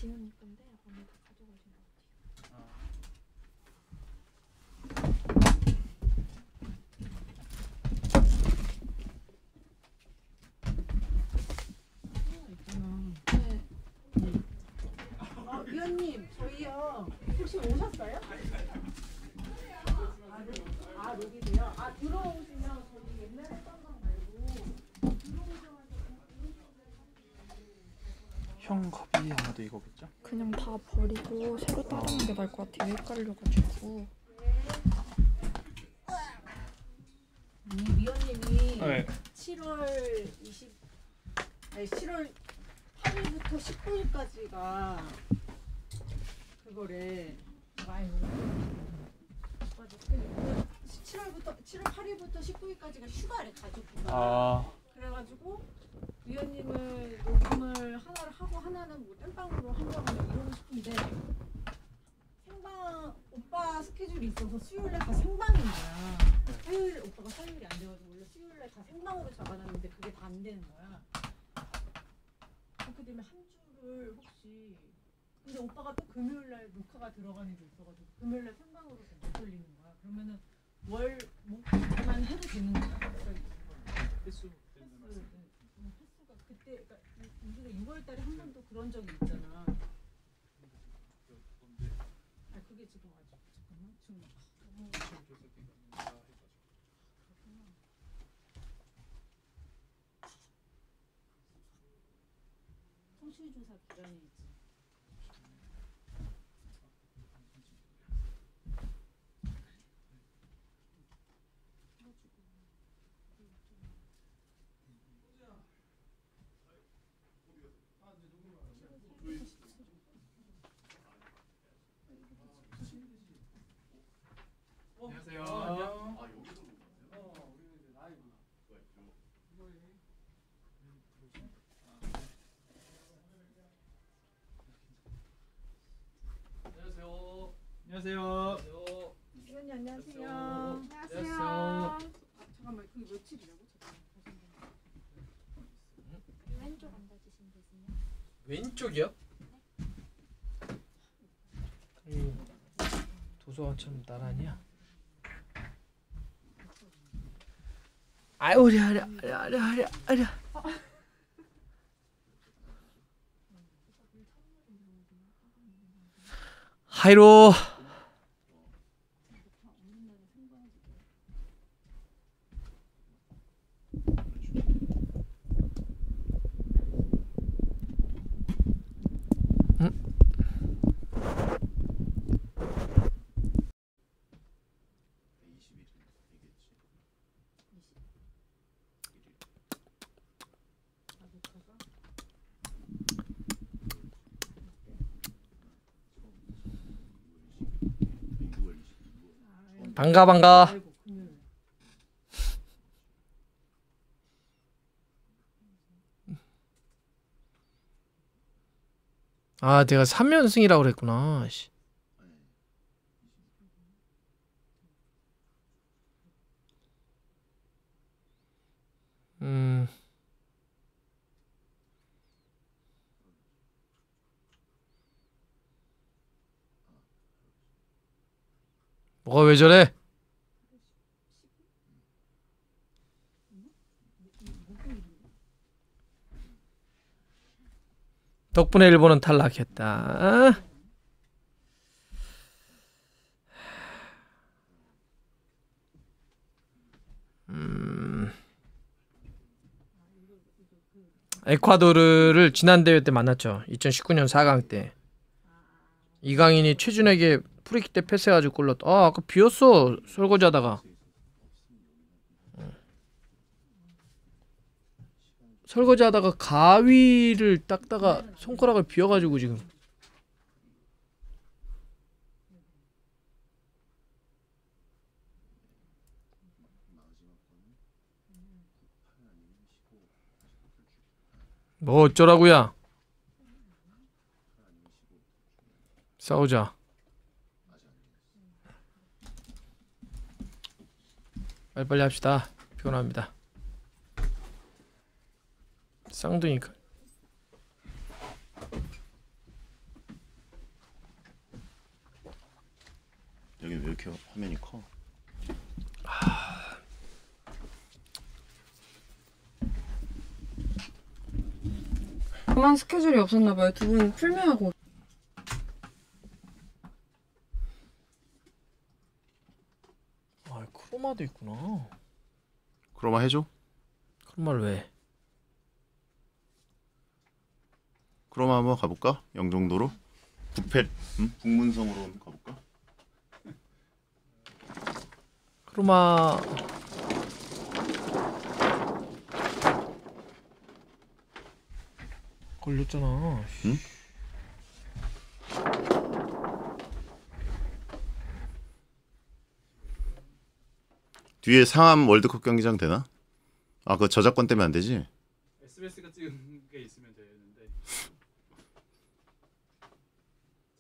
진원이 건데 오늘 다 가져가신 것 같아요. 위원님, 저희요. 혹시 오셨어요? 아, 여기세요? 아, 들어오시면 저기 옛날에 했던 방 말고 형 컵이 아마도 이거겠죠? 그냥 다 버리고 새로 따르는 게 나을 것 같아요. 헷갈려가지고. 이 위원님이 네. 7월 8일부터 19일까지가 그거래. 맞아. 7월 8일부터 19일까지가 휴가래, 가족부가. 그래가지고 위원님을 녹음을 하나를 하고 하나는 뭐 땜빵으로 한다거나 이러고 싶은데 생방 오빠 스케줄이 있어서 수요일에 다 생방인 거야. 화요일 오빠가 화요일이 안 돼가지고 원래 수요일에 다 생방으로 잡아놨는데 그게 다 안 되는 거야. 그렇게 되면 한 주를 혹시 근데 오빠가 또 금요일날 녹화가 들어가는 게 있어가지고 금요일날 생방으로 못 돌리는 거야. 그러면은 목만 해도 되는 거야. 횟수가 그때 그러니까 우리가 6월달에 한 번도 그런 적이 있잖아. 아 그게 지금 아직 잠깐만 지금 청취조사 기간이 있지. 안녕하세요. 안녕하세요. 위원님 안녕하세요. 안녕하세요. 아, 잠깐만 그게 며칠이라고? 왼쪽 앉아주시면 되세요. 왼쪽이요? 도서관처럼 나란히야. 아유 어려. 하이로. 반가. 아, 내가 3연승이라고 그랬구나. 뭐가 왜 저래? 덕분에 일본은 탈락했다. 에콰도르를 지난 대회 때 만났죠. 2019년 4강 때. 이강인이 최준에게 프리킥 때 패스해가지고 골 넣었다. 아, 아까 비었어. 설거지하다가. 설거지하다가 가위를 닦다가 손가락을 비어가지고 지금. 뭐 어쩌라고야. 싸우자. 빨리빨리 합시다. 피곤합니다. 쌍둥이가 여기 왜 이렇게 화면이 커? 그만 스케줄이 없었나 봐요. 두 분 풀메하고. 아, 크로마도 있구나. 크로마 해줘? 크로마를 왜? 크로마 한번 가볼까? 영종도로? 부패, 북문성으로 한번 가볼까? 크로마 걸렸잖아. 응? 뒤에 상암 월드컵 경기장 되나? 아, 그거 저작권 때문에 안 되지? SBS가 찍은 게 있으면 되는데.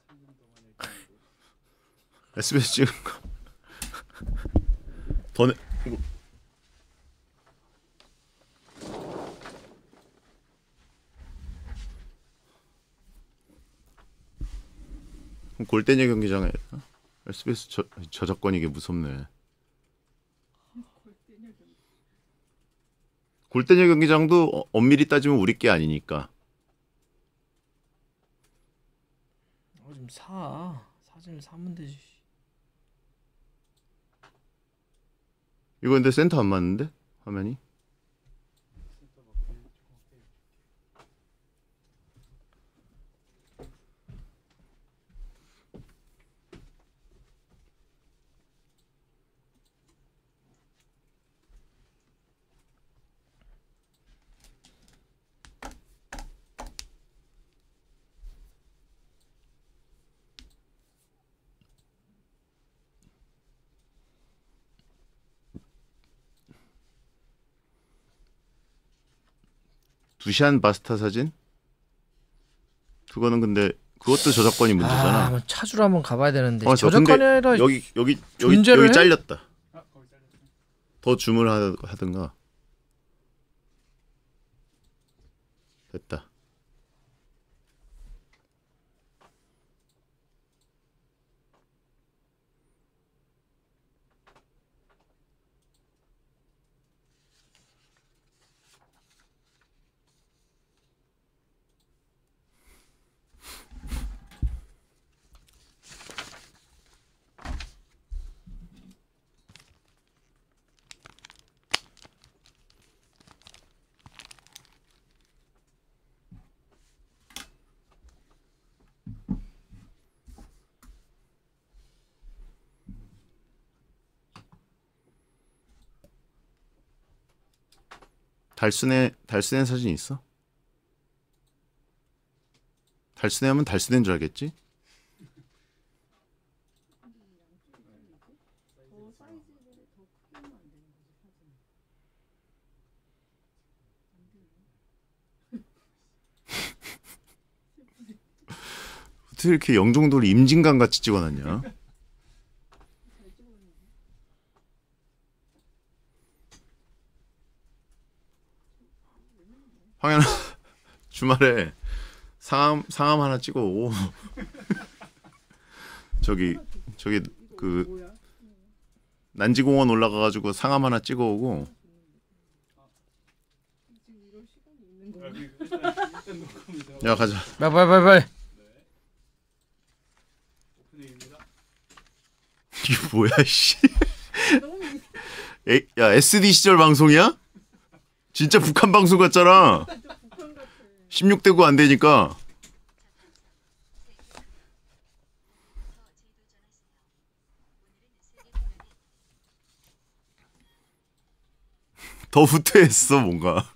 3년 동안의 경험으로. SBS 찍은 거. 더 내... 이거. 그럼 골대녀 경기장에 SBS 저작권 이게 무섭네. 골대녀 경기장도 엄밀히 따지면 우리 게 아니니까. 좀 사진을 사면 되지. 이거 근데 센터 안 맞는데? 화면이? 두시안 바스타 사진? 그거는 근데 그것도 저작권이 문제잖아. 한번 찾으러 한번 가봐야 되는데. 근데 저작권이 아니라 여기 존재를 해? 잘렸다. 아, 거기 잘렸어. 더 줌을 하든가. 됐다. 달순의 사진 있어? 달순의 하면 달순인 줄 알겠지? 어떻게 이렇게 영종도를 임진강 같이 찍어놨냐? 황현아 주말에 상암 하나 찍어오고 저기 그 난지공원 올라가가지고 상암 하나 찍어오고 야 가자. 빨리. 오프닝입니다. 이게 뭐야 씨. 야 SD 시절 방송이야? 진짜 북한 방송 같잖아. 16대 9 안 되니까. 더 후퇴했어 뭔가.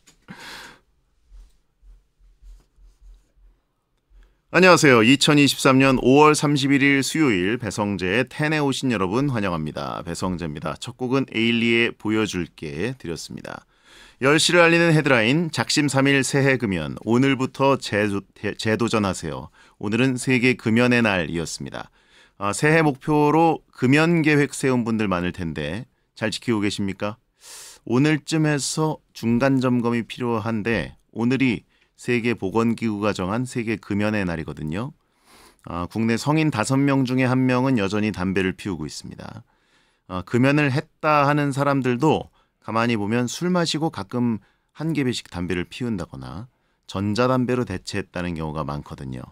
안녕하세요. 2023년 5월 31일 수요일 배성재의 텐에 오신 여러분 환영합니다. 배성재입니다. 첫 곡은 에일리의 보여줄게 드렸습니다. 10시를 알리는 헤드라인 작심3일 새해 금연 오늘부터 재도전하세요. 오늘은 세계 금연의 날이었습니다. 새해 목표로 금연 계획 세운 분들 많을 텐데 잘 지키고 계십니까? 오늘쯤 해서 중간 점검이 필요한데 오늘이 세계보건기구가 정한 세계 금연의 날이거든요. 국내 성인 5명 중에 1명은 여전히 담배를 피우고 있습니다. 금연을 했다 하는 사람들도 가만히 보면 술 마시고 가끔 한 개씩 담배를 피운다거나 전자담배로 대체했다는 경우가 많거든요.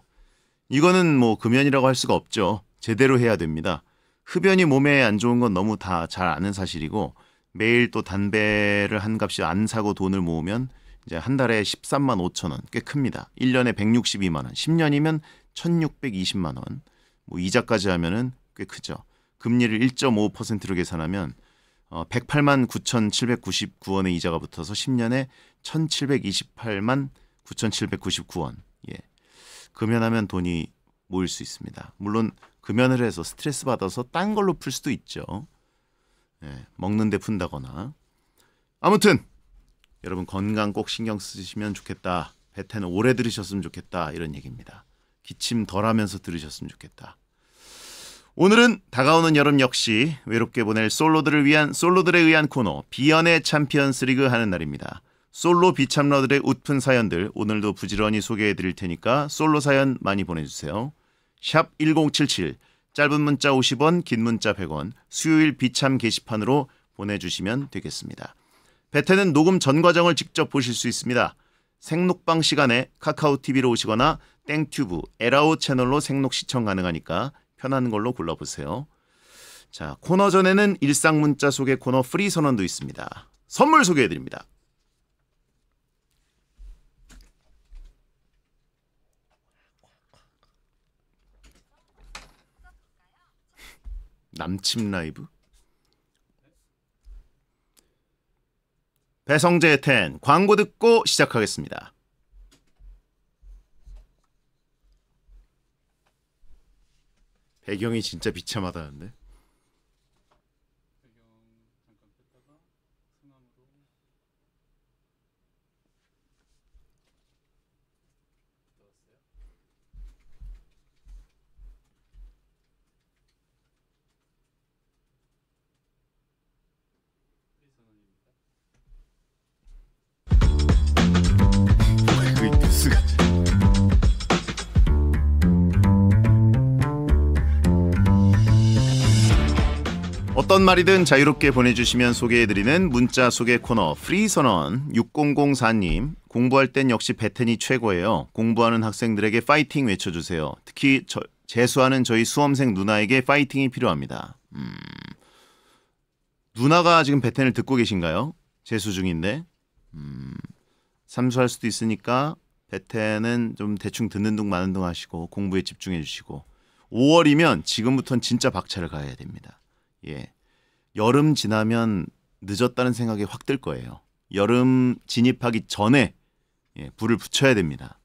이거는 뭐 금연이라고 할 수가 없죠. 제대로 해야 됩니다. 흡연이 몸에 안 좋은 건 너무 다 잘 아는 사실이고 매일 또 담배를 한 값이 안 사고 돈을 모으면 이제 한 달에 13만 5천 원, 꽤 큽니다. 1년에 162만 원, 10년이면 1620만 원. 뭐 이자까지 하면은 꽤 크죠. 금리를 1.5%로 계산하면 108만 9,799원의 이자가 붙어서 10년에 1,728만 9,799원. 예. 금연하면 돈이 모일 수 있습니다. 물론 금연을 해서 스트레스 받아서 딴 걸로 풀 수도 있죠. 예, 먹는 데 푼다거나. 아무튼 여러분 건강 꼭 신경 쓰시면 좋겠다. 베텐 오래 들으셨으면 좋겠다. 이런 얘기입니다. 기침 덜하면서 들으셨으면 좋겠다. 오늘은 다가오는 여름 역시 외롭게 보낼 솔로들에 의한 코너 비연의 챔피언스 리그 하는 날입니다. 솔로 비참러들의 웃픈 사연들 오늘도 부지런히 소개해드릴 테니까 솔로 사연 많이 보내주세요. 샵 1077 짧은 문자 50원 긴 문자 100원 수요일 비참 게시판으로 보내주시면 되겠습니다. 베텐은 녹음 전 과정을 직접 보실 수 있습니다. 생록방 시간에 카카오TV로 오시거나 땡튜브 에라오 채널로 생록 시청 가능하니까 편한 걸로 골라보세요. 자, 코너 전에는 일상 문자 소개 코너 프리 선언도 있습니다. 선물 소개해드립니다. 남침 라이브 배성재 10 광고 듣고 시작하겠습니다. 배경이 진짜 비참하다는데. 배경 잠깐 뺐다가 승함으로 넣었어요. 프리 선언입니다. 그 뉴스가 어떤 말이든 자유롭게 보내주시면 소개해드리는 문자 소개 코너 프리선언. 6004님 공부할 땐 역시 베텐이 최고예요. 공부하는 학생들에게 파이팅 외쳐주세요. 특히 재수하는 저희 수험생 누나에게 파이팅이 필요합니다. 누나가 지금 베텐을 듣고 계신가요? 재수 중인데 삼수할 수도 있으니까 베텐은 좀 대충 듣는 둥 마는 둥 하시고 공부에 집중해 주시고 5월이면 지금부터는 진짜 박차를 가해야 됩니다. 예, 여름 지나면 늦었다는 생각이 확 들 거예요. 여름 진입하기 전에 불을 붙여야 됩니다.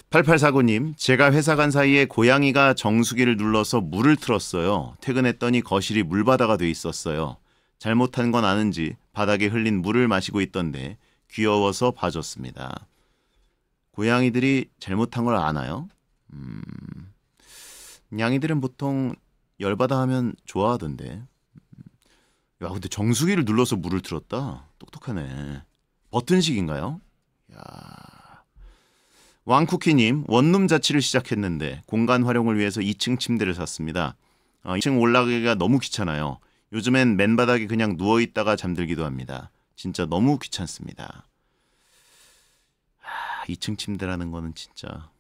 8849님, 제가 회사 간 사이에 고양이가 정수기를 눌러서 물을 틀었어요. 퇴근했더니 거실이 물바다가 돼 있었어요. 잘못한 건 아는지 바닥에 흘린 물을 마시고 있던데 귀여워서 봐줬습니다. 고양이들이 잘못한 걸 아나요? 냥이들은 보통 열받아 하면 좋아하던데. 야, 근데 정수기를 눌러서 물을 틀었다. 똑똑하네. 버튼식인가요? 야. 왕쿠키님, 원룸 자취를 시작했는데 공간 활용을 위해서 2층 침대를 샀습니다. 2층 올라가기가 너무 귀찮아요. 요즘엔 맨바닥에 그냥 누워있다가 잠들기도 합니다. 진짜 너무 귀찮습니다. 2층 침대라는 거는 진짜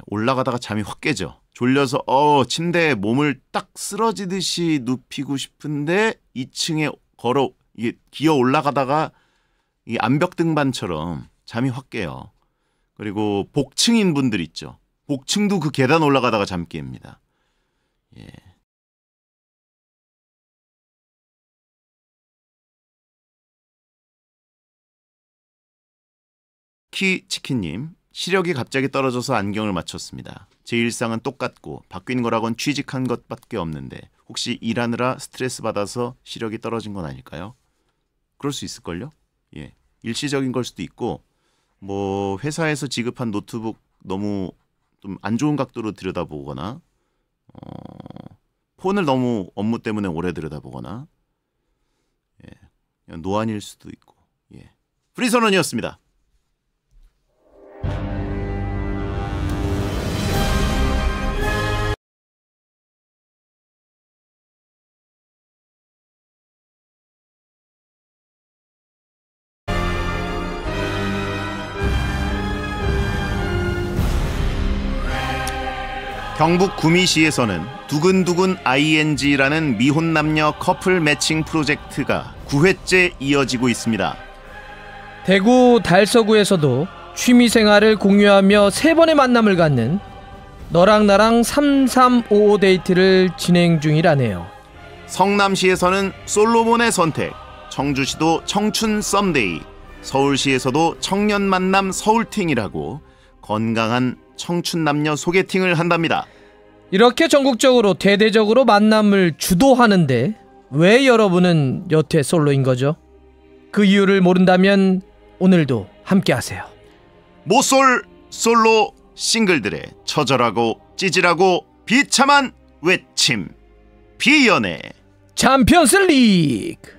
올라가다가 잠이 확 깨죠. 졸려서 침대에 몸을 딱 쓰러지듯이 눕히고 싶은데 2층에 이게 기어 올라가다가 이 암벽 등반처럼 잠이 확 깨요. 그리고 복층인 분들 있죠. 복층도 그 계단 올라가다가 잠 깹니다. 예. 키치킨님, 시력이 갑자기 떨어져서 안경을 맞췄습니다. 제 일상은 똑같고 바뀐 거라곤 취직한 것밖에 없는데 혹시 일하느라 스트레스 받아서 시력이 떨어진 건 아닐까요? 그럴 수 있을걸요? 예, 일시적인 걸 수도 있고 뭐 회사에서 지급한 노트북 너무 좀 안 좋은 각도로 들여다보거나 폰을 너무 업무 때문에 오래 들여다보거나 그냥 노안일 수도 있고. 예. 프리선언이었습니다. 경북 구미시에서는 두근두근 ING라는 미혼 남녀 커플 매칭 프로젝트가 9회째 이어지고 있습니다. 대구 달서구에서도 취미생활을 공유하며 3번의 만남을 갖는 너랑 나랑 3355 데이트를 진행 중이라네요. 성남시에서는 솔로몬의 선택, 청주시도 청춘 썸데이, 서울시에서도 청년 만남 서울팅이라고 건강한 청춘 남녀 소개팅을 한답니다. 이렇게 전국적으로 대대적으로 만남을 주도하는데 왜 여러분은 여태 솔로인 거죠? 그 이유를 모른다면 오늘도 함께하세요. 모솔 솔로 싱글들의 처절하고 찌질하고 비참한 외침, 비연애 챔피언스 리그.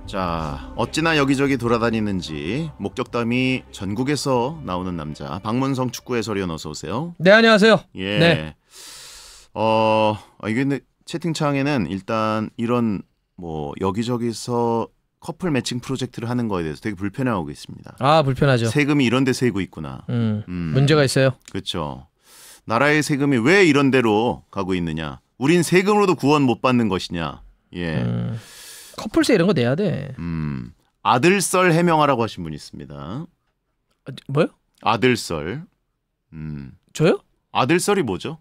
자, 어찌나 여기저기 돌아다니는지 목격담이 전국에서 나오는 남자 박문성 축구 해설위원 어서 오세요. 네, 안녕하세요. 예. 네. 이게 근데 채팅창에는 일단 이런 뭐 여기저기서 커플 매칭 프로젝트를 하는 거에 대해서 되게 불편해하고 있습니다. 아, 불편하죠. 세금이 이런 데 세고 있구나. 문제가 있어요. 그렇죠. 나라의 세금이 왜 이런 데로 가고 있느냐? 우린 세금으로도 구원 못 받는 것이냐? 예. 커플세 이런 거 내야 돼. 아들썰 해명하라고 하신 분이 있습니다. 뭐요? 아들썰. 저요? 아들썰이 뭐죠?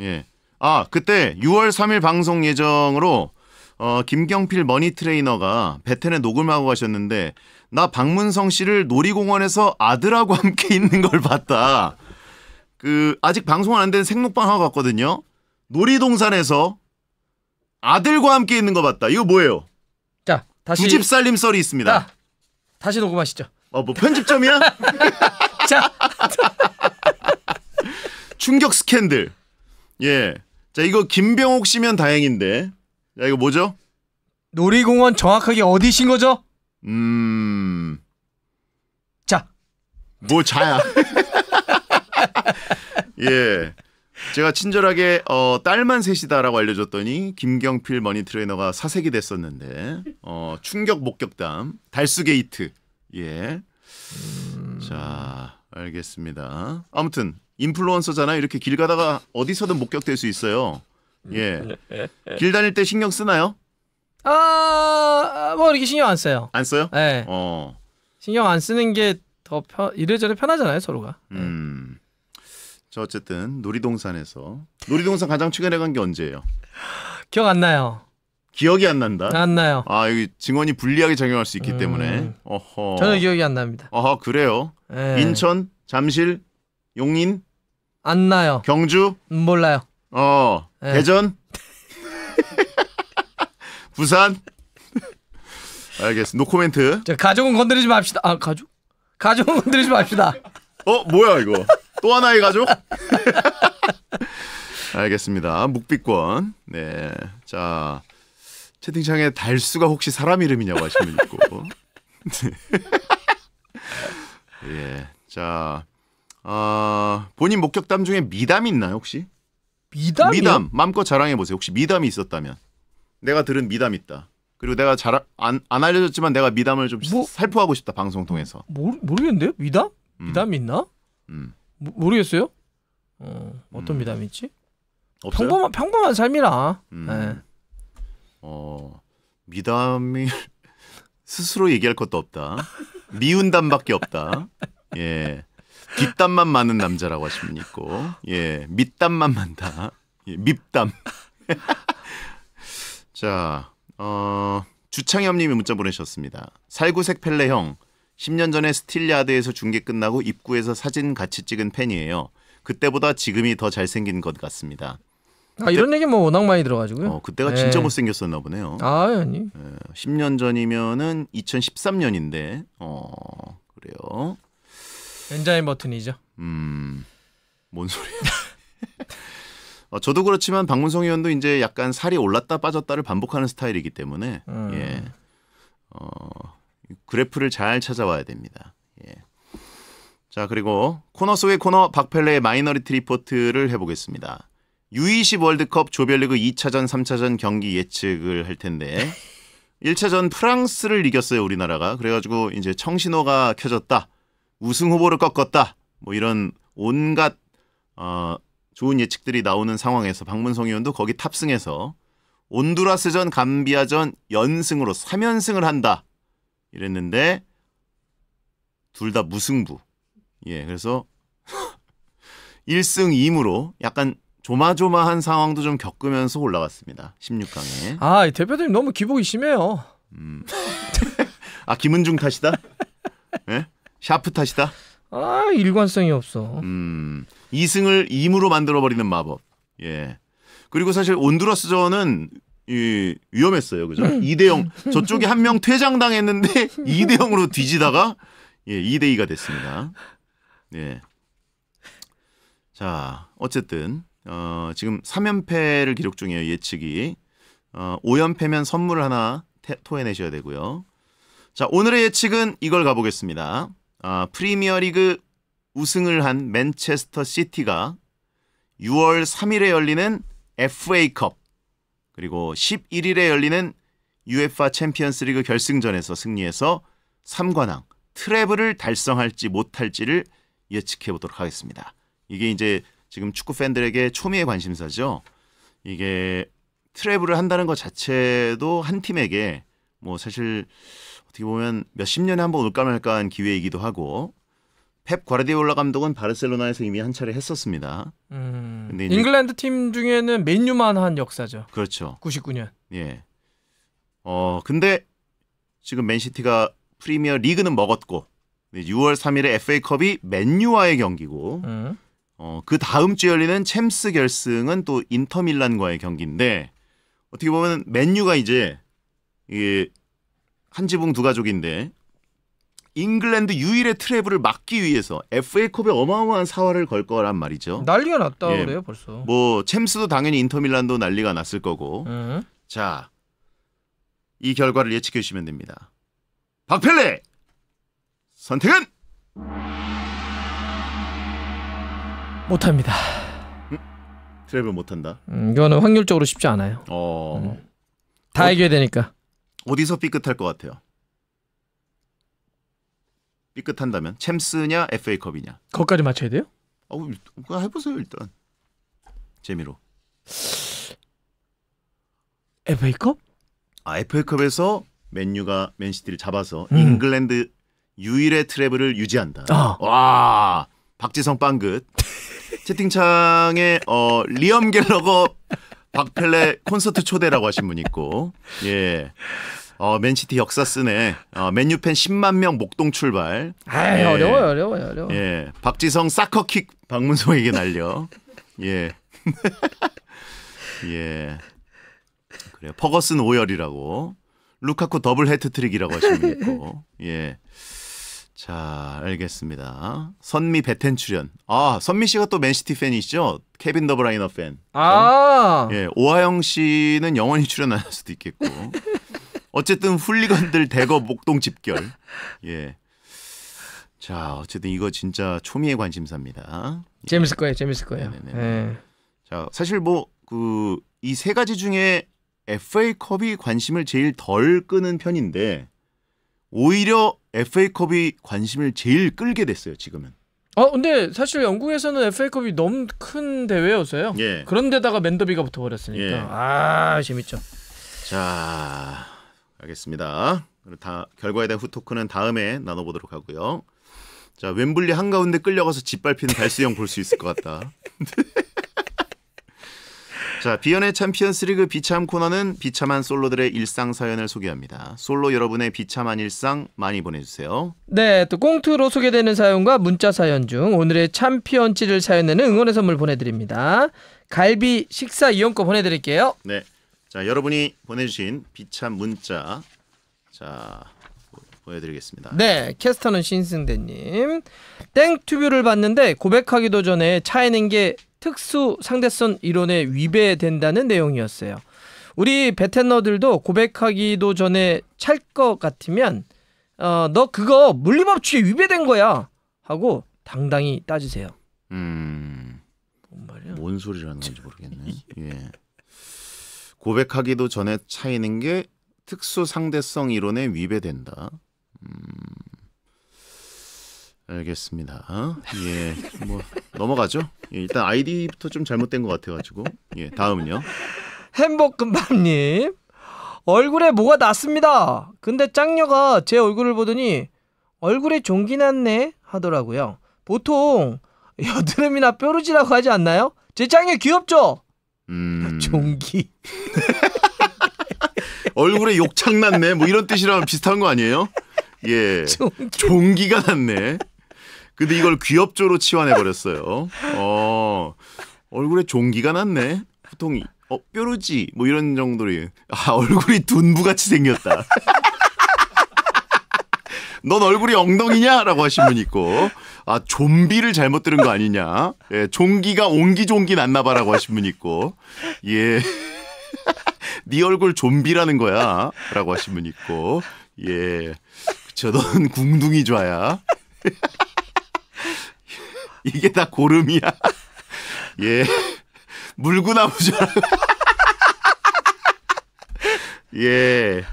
예. 그때 6월 3일 방송 예정으로 김경필 머니 트레이너가 베텐에 녹음하고 가셨는데 나 박문성 씨를 놀이공원에서 아들하고 함께 있는 걸 봤다. 아직 방송 안 된 생록방 하고 갔거든요. 놀이동산에서 아들과 함께 있는 거 봤다. 이거 뭐예요? 자, 다시 두 집 살림 썰이 있습니다. 자, 다시 녹음하시죠. 뭐 편집점이야? 자, 충격 스캔들. 예. 자, 이거 김병옥 씨면 다행인데. 자, 이거 뭐죠? 놀이공원 정확하게 어디신 거죠? 자, 뭐 자야. 예. 제가 친절하게 딸만 셋이다라고 알려줬더니 김경필 머니 트레이너가 사색이 됐었는데 충격 목격담 달수 게이트. 예. 자, 알겠습니다. 아무튼 인플루언서잖아요. 이렇게 길 가다가 어디서든 목격될 수 있어요. 예. 길 다닐 때 신경 쓰나요? 뭐 이렇게 신경 안 써요. 안 써요? 네. 신경 안 쓰는 게 더 이래저래 편하잖아요, 서로가. 자, 어쨌든 놀이동산 가장 최근에 간 게 언제예요? 기억 안 나요. 기억이 안 난다. 안 나요. 여기 증언이 불리하게 작용할 수 있기 때문에. 어허. 저는 기억이 안 납니다. 그래요. 네. 인천, 잠실, 용인, 안 나요. 경주, 몰라요. 네. 대전, 부산. 알겠습니다. 노코멘트. 자, 가족은 건드리지 맙시다. 가족은 건드리지 맙시다. 뭐야 이거? 또 하나의 가족? 알겠습니다. 묵비권. 네. 자, 채팅창에 달수가 혹시 사람 이름이냐고 하시는 분 있고. 예. 자, 본인 목격담 중에 미담이 있나요 혹시? 미담이요? 미담 마음껏 자랑해 보세요. 혹시 미담이 있었다면. 내가 들은 미담 있다. 그리고 내가 안 알려줬지만 내가 미담을 좀 살포하고 싶다 방송 통해서. 모르겠는데요? 미담? 미담이 있나? 모르겠어요. 어떤 미담이 있지? 없어요? 평범한 삶이라. 네. 미담이 스스로 얘기할 것도 없다. 미운담밖에 없다. 예. 뒷담만 많은 남자라고 하시면 있고, 예, 밑담만 많다. 예, 밉담. 자, 주창엽님이 문자 보내셨습니다. 살구색 펠레형 10년 전에 스틸야드에서 중계 끝나고 입구에서 사진 같이 찍은 팬이에요. 그때보다 지금이 더 잘생긴 것 같습니다. 이런 얘기 뭐 워낙 많이 들어가지고요. 그때가 진짜 못생겼었나 보네요. 아니. 10년 전이면은 2013년인데, 그래요. 엔자인 버튼이죠. 뭔 소리야? 저도 그렇지만 박문성 의원도 이제 약간 살이 올랐다 빠졌다를 반복하는 스타일이기 때문에 예. 그래프를 잘 찾아와야 됩니다. 예. 자, 그리고 코너 속의 코너 박펠레의 마이너리티 리포트를 해보겠습니다. U20 월드컵 조별리그 2차전, 3차전 경기 예측을 할 텐데 1차전 프랑스를 이겼어요, 우리나라가. 그래가지고 이제 청신호가 켜졌다. 우승 후보를 꺾었다. 뭐 이런 온갖 좋은 예측들이 나오는 상황에서 박문성 의원도 거기 탑승해서 온두라스전, 감비아전 연승으로 3연승을 한다. 이랬는데 둘 다 무승부. 예, 그래서 1승 2무로 약간 조마조마한 상황도 좀 겪으면서 올라갔습니다. 16강에. 아, 이 대표님 너무 기복이 심해요. 아, 김은중 탓이다? 예? 샤프 탓이다? 아, 일관성이 없어. 2승을 2무로 만들어버리는 마법. 예. 그리고 사실 온두라스전은 위험했어요. 그죠? 2대0. 저쪽에 한 명 퇴장당했는데 2대0으로 뒤지다가 2대2가 됐습니다. 예. 자, 어쨌든 지금 3연패를 기록 중이에요. 예측이. 5연패면 선물을 하나 토해내셔야 되고요. 자, 오늘의 예측은 이걸 가보겠습니다. 프리미어리그 우승을 한 맨체스터 시티가 6월 3일에 열리는 FA컵 그리고 11일에 열리는 UEFA 챔피언스리그 결승전에서 승리해서 3관왕 트래블을 달성할지 못할지를 예측해 보도록 하겠습니다. 이게 이제 지금 축구 팬들에게 초미의 관심사죠. 이게 트래블을 한다는 것 자체도 한 팀에게 뭐 사실 어떻게 보면 몇십 년에 한 번 올까 말까한 기회이기도 하고 펩 과르디올라 감독은 바르셀로나에서 이미 한 차례 했었습니다. 근데 이제 잉글랜드 팀 중에는 맨유만 한 역사죠. 그렇죠. 99년. 예. 근데 지금 맨시티가 프리미어 리그는 먹었고 6월 3일에 FA컵이 맨유와의 경기고 그 다음 주에 열리는 챔스 결승은 또 인터밀란과의 경기인데 어떻게 보면 맨유가 이제 이게 한 지붕 두 가족인데 잉글랜드 유일의 트래블을 막기 위해서 FA컵에 어마어마한 사활을 걸 거란 말이죠. 난리가 났다 예. 그래요 벌써. 뭐 챔스도 당연히 인터밀란도 난리가 났을 거고. 자, 이 결과를 예측해 주시면 됩니다. 박펠레 선택은 못합니다. 트래블 못한다. 이거는 확률적으로 쉽지 않아요. 다 이겨야 되니까. 어디서 삐끗할 것 같아요? 삐끗한다면 챔스냐 FA컵이냐? 거기까지 맞춰야 돼요? 그거 해보세요 일단. 재미로. FA컵? FA컵에서 맨유가 맨시티를 잡아서 잉글랜드 유일의 트래블을 유지한다. 와, 박지성 빵긋. 채팅창에 리엄 갤러거 박펠레 콘서트 초대라고 하신 분 있고, 예. 맨시티 역사 쓰네. 맨유 팬 10만 명 목동 출발. 아, 예. 어려워요. 예. 박지성 사커킥 박문성에게 날려. 예. 예. 그래요. 퍼거슨 오열이라고. 루카쿠 더블 해트트릭이라고 하시는 분 있고. 예. 자, 알겠습니다. 선미 베텐 출연. 선미 씨가 또 맨시티 팬이시죠? 케빈 더브라이너 팬. 예, 오하영 씨는 영원히 출연 안 할 수도 있겠고. 어쨌든 훌리건들 대거 목동 집결. 예. 자, 어쨌든 이거 진짜 초미의 관심사입니다. 재밌을 거예요. 예. 자, 사실 뭐 이 세 가지 중에 FA컵이 관심을 제일 덜 끄는 편인데 오히려 FA컵이 관심을 제일 끌게 됐어요, 지금은. 근데 사실 영국에서는 FA컵이 너무 큰 대회여서요. 예. 그런데다가 맨더비가 붙어버렸으니까. 예. 재밌죠. 자, 알겠습니다. 결과에 대한 후토크는 다음에 나눠보도록 하고요. 자, 웸블리 한가운데 끌려가서 짓밟히는 달수형 볼 수 있을 것 같다. 자, 비연의 챔피언스리그 비참 코너는 비참한 솔로들의 일상 사연을 소개합니다. 솔로 여러분의 비참한 일상 많이 보내주세요. 네, 또 꽁트로 소개되는 사연과 문자 사연 중 오늘의 챔피언찌를 사연에는 응원의 선물 보내드립니다. 갈비 식사 이용권 보내드릴게요. 네, 자, 여러분이 보내주신 비참 문자 자 보여드리겠습니다. 네, 캐스터는 신승대님. 땡튜브를 봤는데 고백하기도 전에 차이는 게 특수 상대성 이론에 위배된다는 내용이었어요. 우리 베테너들도 고백하기도 전에 찰 것 같으면 너 그거 물리법칙에 위배된 거야 하고 당당히 따지세요. 뭔 말이야? 뭔 소리를 하는 건지 모르겠네. 예. 고백하기도 전에 차이는 게 특수 상대성 이론에 위배된다. 알겠습니다. 예, 뭐 넘어가죠. 예, 일단 아이디부터 좀 잘못된 것 같아가지고. 예, 다음은요. 햄버금밥님 얼굴에 뭐가 났습니다. 근데 짱녀가 제 얼굴을 보더니 얼굴에 종기 났네 하더라고요. 보통 여드름이나 뾰루지라고 하지 않나요? 제 짱녀 귀엽죠? 종기. 얼굴에 욕창 났네. 뭐 이런 뜻이랑 비슷한 거 아니에요? 예, 종기가 났네. 근데 이걸 귀엽죠로 치환해 버렸어요. 얼굴에 종기가 났네. 보통 뾰루지 뭐 이런 정도로. 얼굴이 둔부같이 생겼다. 넌 얼굴이 엉덩이냐라고 하신 분 있고, 좀비를 잘못 들은 거 아니냐. 예, 종기가 옹기종기 났나봐라고 하신 분 있고, 예, 네 얼굴 좀비라는 거야라고 하신 분 있고, 예, 그쵸, 넌 궁둥이 좌야. 이게 다 고름이야. 예, 물구나무잖아. 예,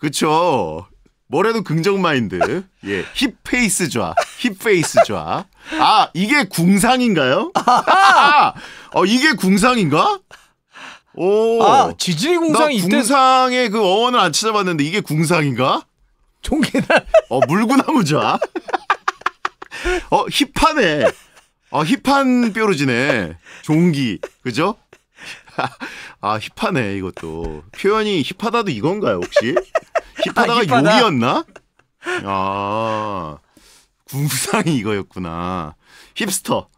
그쵸. 뭐래도 긍정 마인드. 예, 힙페이스 좌. 힙페이스 좌. 이게 궁상인가요? 이게 궁상인가? 오. 지질이 궁상이 나 있대. 궁상의 그 어원을 안 찾아봤는데 이게 궁상인가? 종기나. 물구나무 좌. 힙하네. 힙한 뾰루지네. 종기. 그죠? 힙하네, 이것도. 표현이 힙하다도 이건가요, 혹시? 힙하다가 힙하다. 욕이었나? 궁상이 이거였구나. 힙스터.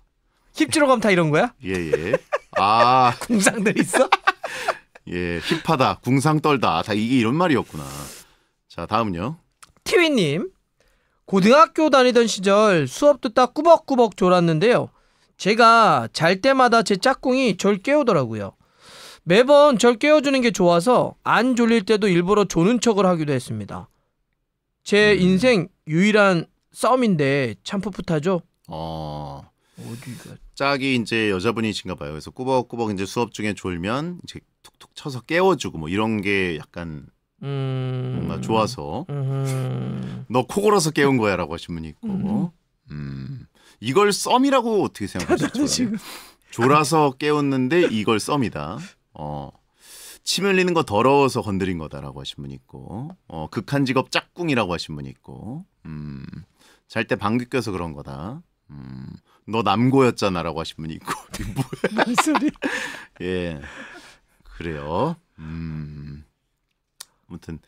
힙지로 가면 다 이런 거야? 예. 궁상들 있어? 예, 힙하다, 궁상 떨다. 다 이게 이런 말이었구나. 자, 다음은요. 티위님, 고등학교 다니던 시절 수업 듣다 꾸벅꾸벅 졸았는데요. 제가 잘 때마다 제 짝꿍이 절 깨우더라고요. 매번 절 깨워주는 게 좋아서 안 졸릴 때도 일부러 조는 척을 하기도 했습니다. 제 인생 유일한 썸인데 참 풋풋하죠? 어디가? 짝이 이제 여자분이신가 봐요. 그래서 꾸벅꾸벅 이제 수업 중에 졸면 이제 툭툭 쳐서 깨워주고 뭐 이런 게 약간 뭔가 좋아서 너 코 골어서 깨운 거야라고 하신 분이 있고, 이걸 썸이라고 어떻게 생각하시죠? 졸아서 깨웠는데 이걸 썸이다. 침 흘리는 거 더러워서 건드린 거다라고 하신 분이 있고, 극한 직업 짝꿍이라고 하신 분이 있고, 잘 때 방귀 껴서 그런 거다. 너 남고였잖아라고 하신 분이 있고. 뭔 소리? 예, 그래요. 아무튼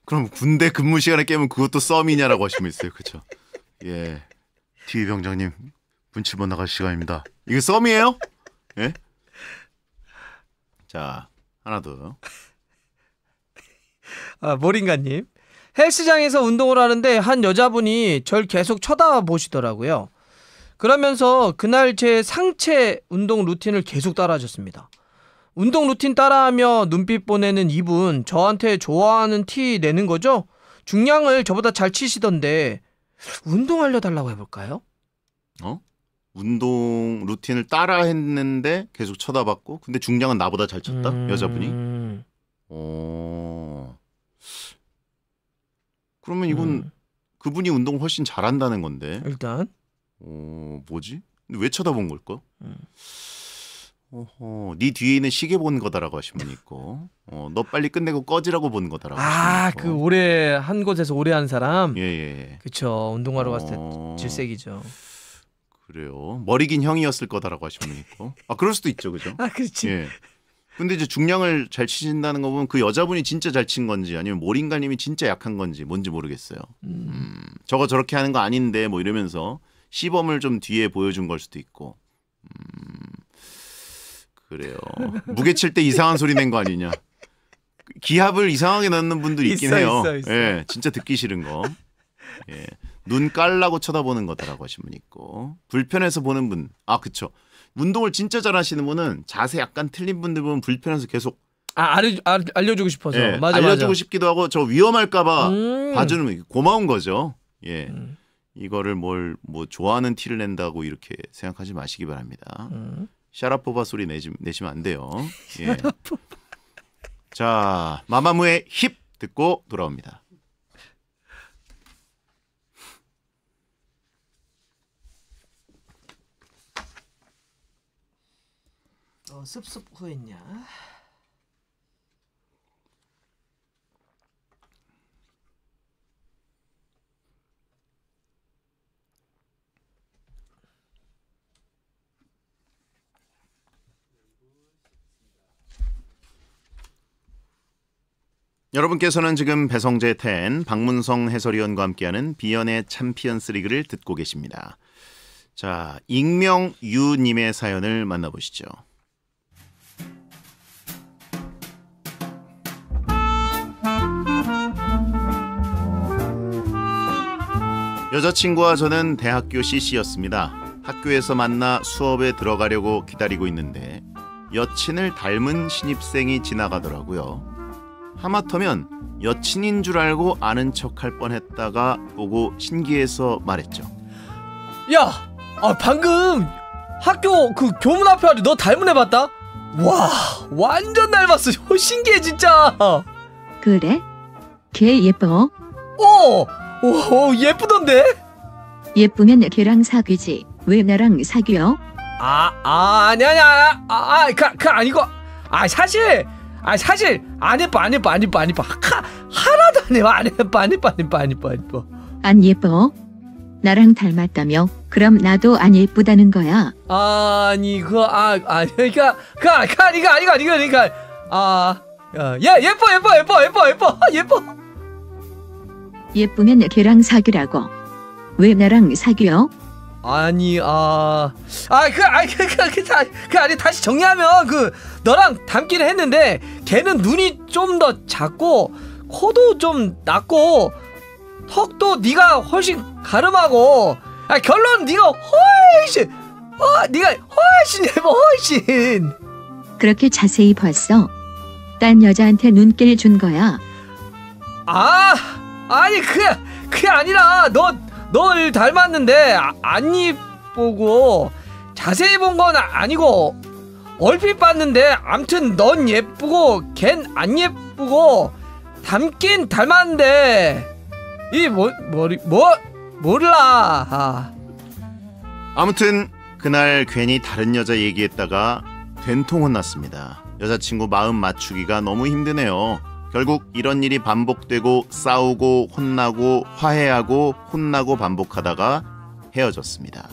그럼 군대 근무 시간에 깨면 그것도 썸이냐라고 하시면 있어요. 그렇죠? 예, TV 병장님 분칠본 나갈 시간입니다. 이게 썸이에요? 예? 자, 하나 더. 모링가님, 헬스장에서 운동을 하는데 한 여자분이 절 계속 쳐다보시더라고요. 그러면서 그날 제 상체 운동 루틴을 계속 따라하셨습니다. 운동 루틴 따라하며 눈빛 보내는 이분 저한테 좋아하는 티 내는 거죠? 중량을 저보다 잘 치시던데 운동 알려달라고 해볼까요? 운동 루틴을 따라 했는데 계속 쳐다봤고, 근데 중량은 나보다 잘 쳤다? 여자분이? 그러면 이건 그분이 운동을 훨씬 잘한다는 건데. 일단 뭐지? 근데 왜 쳐다본 걸까? 네 뒤에 있는 시계 본 거다라고 하신 분이 있고, 너 빨리 끝내고 꺼지라고 본 거다라고 하신 분이 그 있고. 오래 한 곳에서 오래 한 사람. 예. 그쵸, 운동하러 갔을 때 질색이죠. 그래요. 머리 긴 형이었을 거다라고 하신 분이 있고. 그럴 수도 있죠, 그죠? 그렇지. 예. 근데 이제 중량을 잘 치신다는 거 보면 그 여자분이 진짜 잘 친 건지 아니면 모링가님이 진짜 약한 건지 뭔지 모르겠어요. 저거 저렇게 하는 거 아닌데 뭐 이러면서 시범을 좀 뒤에 보여준 걸 수도 있고. 그래요. 무게 칠 때 이상한 소리 낸 거 아니냐. 기합을 이상하게 넣는 분들 있긴 해요. 있어. 예, 진짜 듣기 싫은 거. 예, 눈 깔라고 쳐다보는 거다라고 하신 분 있고, 불편해서 보는 분. 그쵸. 운동을 진짜 잘하시는 분은 자세 약간 틀린 분들 보면 불편해서 계속 알려주고 싶어서. 예, 맞아. 알려주고 싶기도 하고 저 위험할까봐 봐주는 거 고마운 거죠. 예, 이거를 뭐 좋아하는 티를 낸다고 이렇게 생각하지 마시기 바랍니다. 샤라포바 소리 내시면 안 돼요. 예. 자, 마마무의 힙 듣고 돌아옵니다. 습습 후했냐? 여러분께서는 지금 배성재 10, 박문성 해설위원과 함께하는 비연의 챔피언스 리그를 듣고 계십니다. 자, 익명유님의 사연을 만나보시죠. 여자친구와 저는 대학교 CC였습니다. 학교에서 만나 수업에 들어가려고 기다리고 있는데 여친을 닮은 신입생이 지나가더라고요. 하마터면 여친인 줄 알고 아는 척할 뻔했다가 보고 신기해서 말했죠. 야, 방금 학교 그 교문 앞에 아주 너 닮은 애 봤다? 와, 완전 닮았어. 신기해 진짜. 그래? 걔 예뻐? 오, 예쁘던데? 예쁘면 걔랑 사귀지. 왜 나랑 사귀어? 아니야. 그 아니고. 사실 안 예뻐. 하나도 안 예뻐. 안 예뻐? 나랑 닮았다며? 그럼 나도 안 예쁘다는 거야. 그러니까 예뻐. 예쁘면 걔랑 사귀라고. 왜 나랑 사귀어? 아니 다시 정리하면 너랑 닮기는 했는데 걔는 눈이 좀 더 작고 코도 좀 낮고 턱도 네가 훨씬 가름하고 결론 네가 훨씬 예뻐 훨씬. 그렇게 자세히 봤어? 딴 여자한테 눈길 준 거야? 아니 그게 아니라 널 닮았는데 안 예쁘고 자세히 본 건 아니고 얼핏 봤는데 암튼 넌 예쁘고 걘 안 예쁘고 닮긴 닮았는데 몰라. 아무튼 그날 괜히 다른 여자 얘기했다가 된통 혼났습니다. 여자친구 마음 맞추기가 너무 힘드네요. 결국 이런 일이 반복되고 싸우고 혼나고 화해하고 혼나고 반복하다가 헤어졌습니다.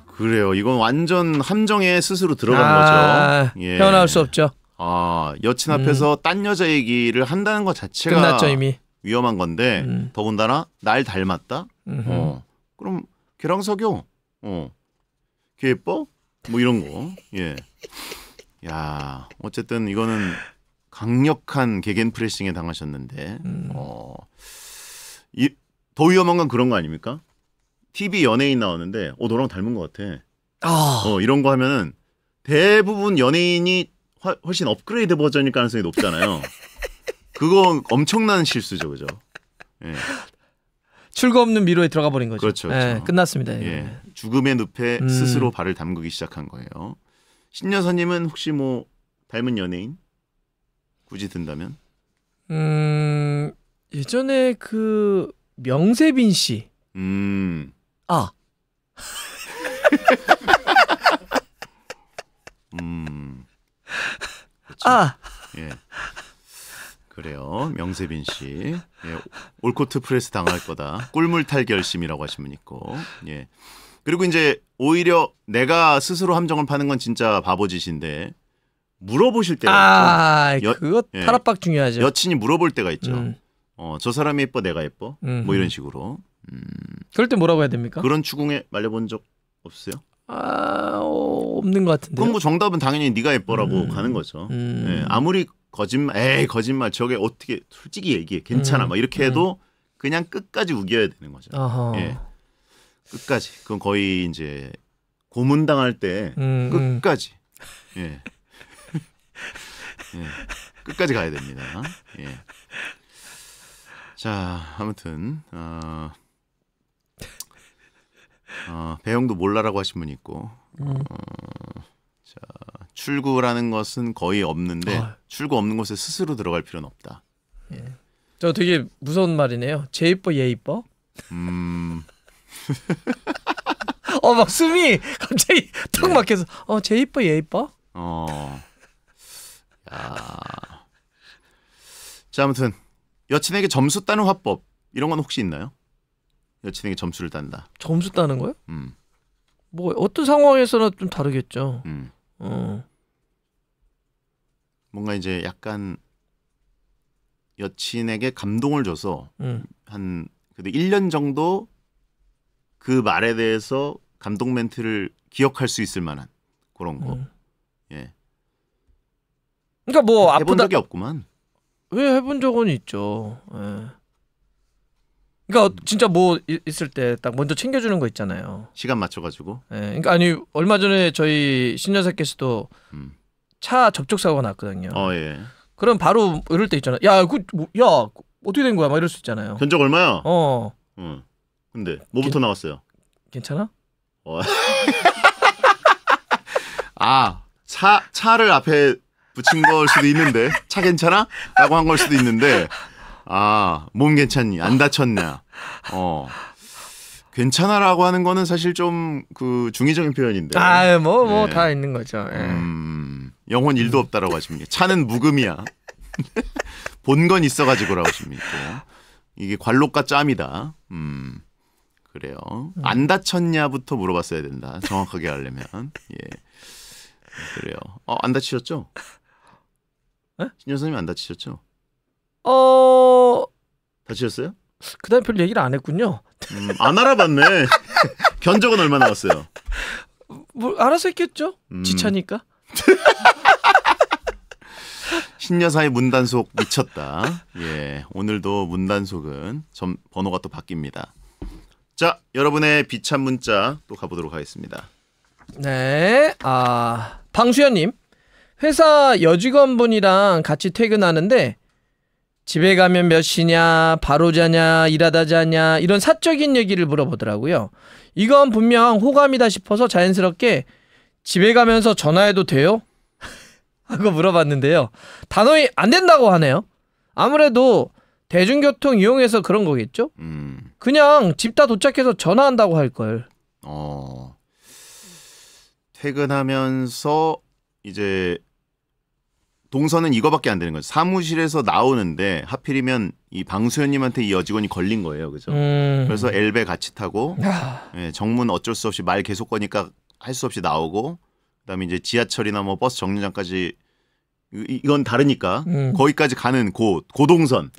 그래요. 이건 완전 함정에 스스로 들어간 거죠. 예. 헤어나올 수 없죠. 여친 앞에서 딴 여자 얘기를 한다는 것 자체가 끝났죠 이미. 위험한 건데 더군다나 날 닮았다? 그럼 걔랑 사겨. 걔 예뻐? 뭐 이런 거. 예. 야, 어쨌든 이거는 강력한 개겐 프레싱에 당하셨는데 더 위험한 건 그런 거 아닙니까? TV 연예인 나오는데 너랑 닮은 것 같아. 이런 거 하면은 대부분 연예인이 훨씬 업그레이드 버전일 가능성이 높잖아요. 그거 엄청난 실수죠, 그죠? 예. 출구 없는 미로에 들어가 버린 거죠. 그렇죠. 예, 끝났습니다. 예. 죽음의 늪에 스스로 발을 담그기 시작한 거예요. 신여사님은 혹시 뭐 닮은 연예인 굳이 든다면? 예전에 명세빈 씨. 그렇죠. 예. 그래요. 명세빈 씨. 예. 올코트 프레스 당할 거다. 꿀물탈 결심이라고 하신 분 있고. 예. 그리고 이제 오히려 내가 스스로 함정을 파는 건 진짜 바보짓인데 물어보실 때가 있죠. 그거 탈압박 중요하죠. 여친이 물어볼 때가 있죠. 저 사람이 예뻐, 내가 예뻐? 뭐 이런 식으로. 그럴 때 뭐라고 해야 됩니까? 그런 추궁에 말려본 적 없어요? 없는 것 같은데. 그럼 뭐 정답은 당연히 네가 예뻐라고 가는 거죠. 예, 아무리 거짓말 저게 어떻게 솔직히 얘기해 괜찮아 막 이렇게 해도 그냥 끝까지 우겨야 되는 거죠. 예, 끝까지. 그건 거의 이제 고문당할 때 끝까지. 예. 예, 끝까지 가야 됩니다. 예. 자, 아무튼 배영도 몰라라고 하신 분 있고. 자. 출구라는 것은 거의 없는데 아. 출구 없는 곳에 스스로 들어갈 필요는 없다. 저 되게 무서운 말이네요. 쟤 이뻐 얘 이뻐. 막 숨이 갑자기 턱 막혀서 쟤 이뻐 얘 이뻐. 야. 자, 아무튼 여친에게 점수 따는 화법 이런 건 혹시 있나요? 여친에게 점수를 딴다. 점수 따는 거요? 음. 뭐 어떤 상황에서는 좀 다르겠죠. 뭔가 이제 약간 여친에게 감동을 줘서 한 그래도 1년 정도 그 말에 대해서 감동 멘트를 기억할 수 있을 만한 그런 거. 예. 그러니까 뭐 해본 아프다. 적이 없구만. 왜 해본 적은 있죠. 예. 그러니까 진짜 뭐 있을 때 딱 먼저 챙겨주는 거 있잖아요. 시간 맞춰가지고. 예. 그러니까 아니 얼마 전에 저희 신여사께서도 차 접촉 사고가 났거든요. 예. 그럼 바로 이럴 때 있잖아. 야, 어떻게 된 거야? 막 이럴 수 있잖아요. 견적 얼마야? 근데 뭐부터 나왔어요? 괜찮아? 차를 앞에 붙인 걸 수도 있는데 차 괜찮아? 라고 한 걸 수도 있는데 몸 괜찮니? 안 다쳤냐? 괜찮아라고 하는 거는 사실 좀 그 중의적인 표현인데. 뭐 네. 다 있는 거죠. 예. 영혼 1도 없다라고 하십니까? 차는 묵음이야. 본 건 있어가지고라고 하십니까? 이게 관록과 짬이다. 그래요. 안 다쳤냐부터 물어봤어야 된다. 정확하게 하려면. 예. 그래요. 안 다치셨죠? 신여 선생님 안 다치셨죠? 다치셨어요? 그다음 별 얘기를 안 했군요. 안 알아봤네. 견적은 얼마 나왔어요? 뭐 알아서 했겠죠. 지차니까. 신여사의 문단속 미쳤다. 예, 오늘도 문단속은 번호가 또 바뀝니다. 자, 여러분의 비참 문자 또 가보도록 하겠습니다. 네, 방수연님, 회사 여직원분이랑 같이 퇴근하는데 집에 가면 몇 시냐, 바로 자냐, 일하다 자냐 이런 사적인 얘기를 물어보더라고요. 이건 분명 호감이다 싶어서 자연스럽게 집에 가면서 전화해도 돼요? 하고 물어봤는데요. 단호히 안 된다고 하네요. 아무래도 대중교통 이용해서 그런 거겠죠? 그냥 집 다 도착해서 전화한다고 할걸. 퇴근하면서 이제 동선은 이거밖에 안 되는 거죠. 사무실에서 나오는데 하필이면 이 방수현님한테 이 여직원이 걸린 거예요. 그죠? 그래서 엘베 같이 타고 예, 정문 어쩔 수 없이 말 계속 거니까 할 수 없이 나오고 그다음에 이제 지하철이나 뭐 버스 정류장까지 이건 다르니까 거기까지 가는 고동선.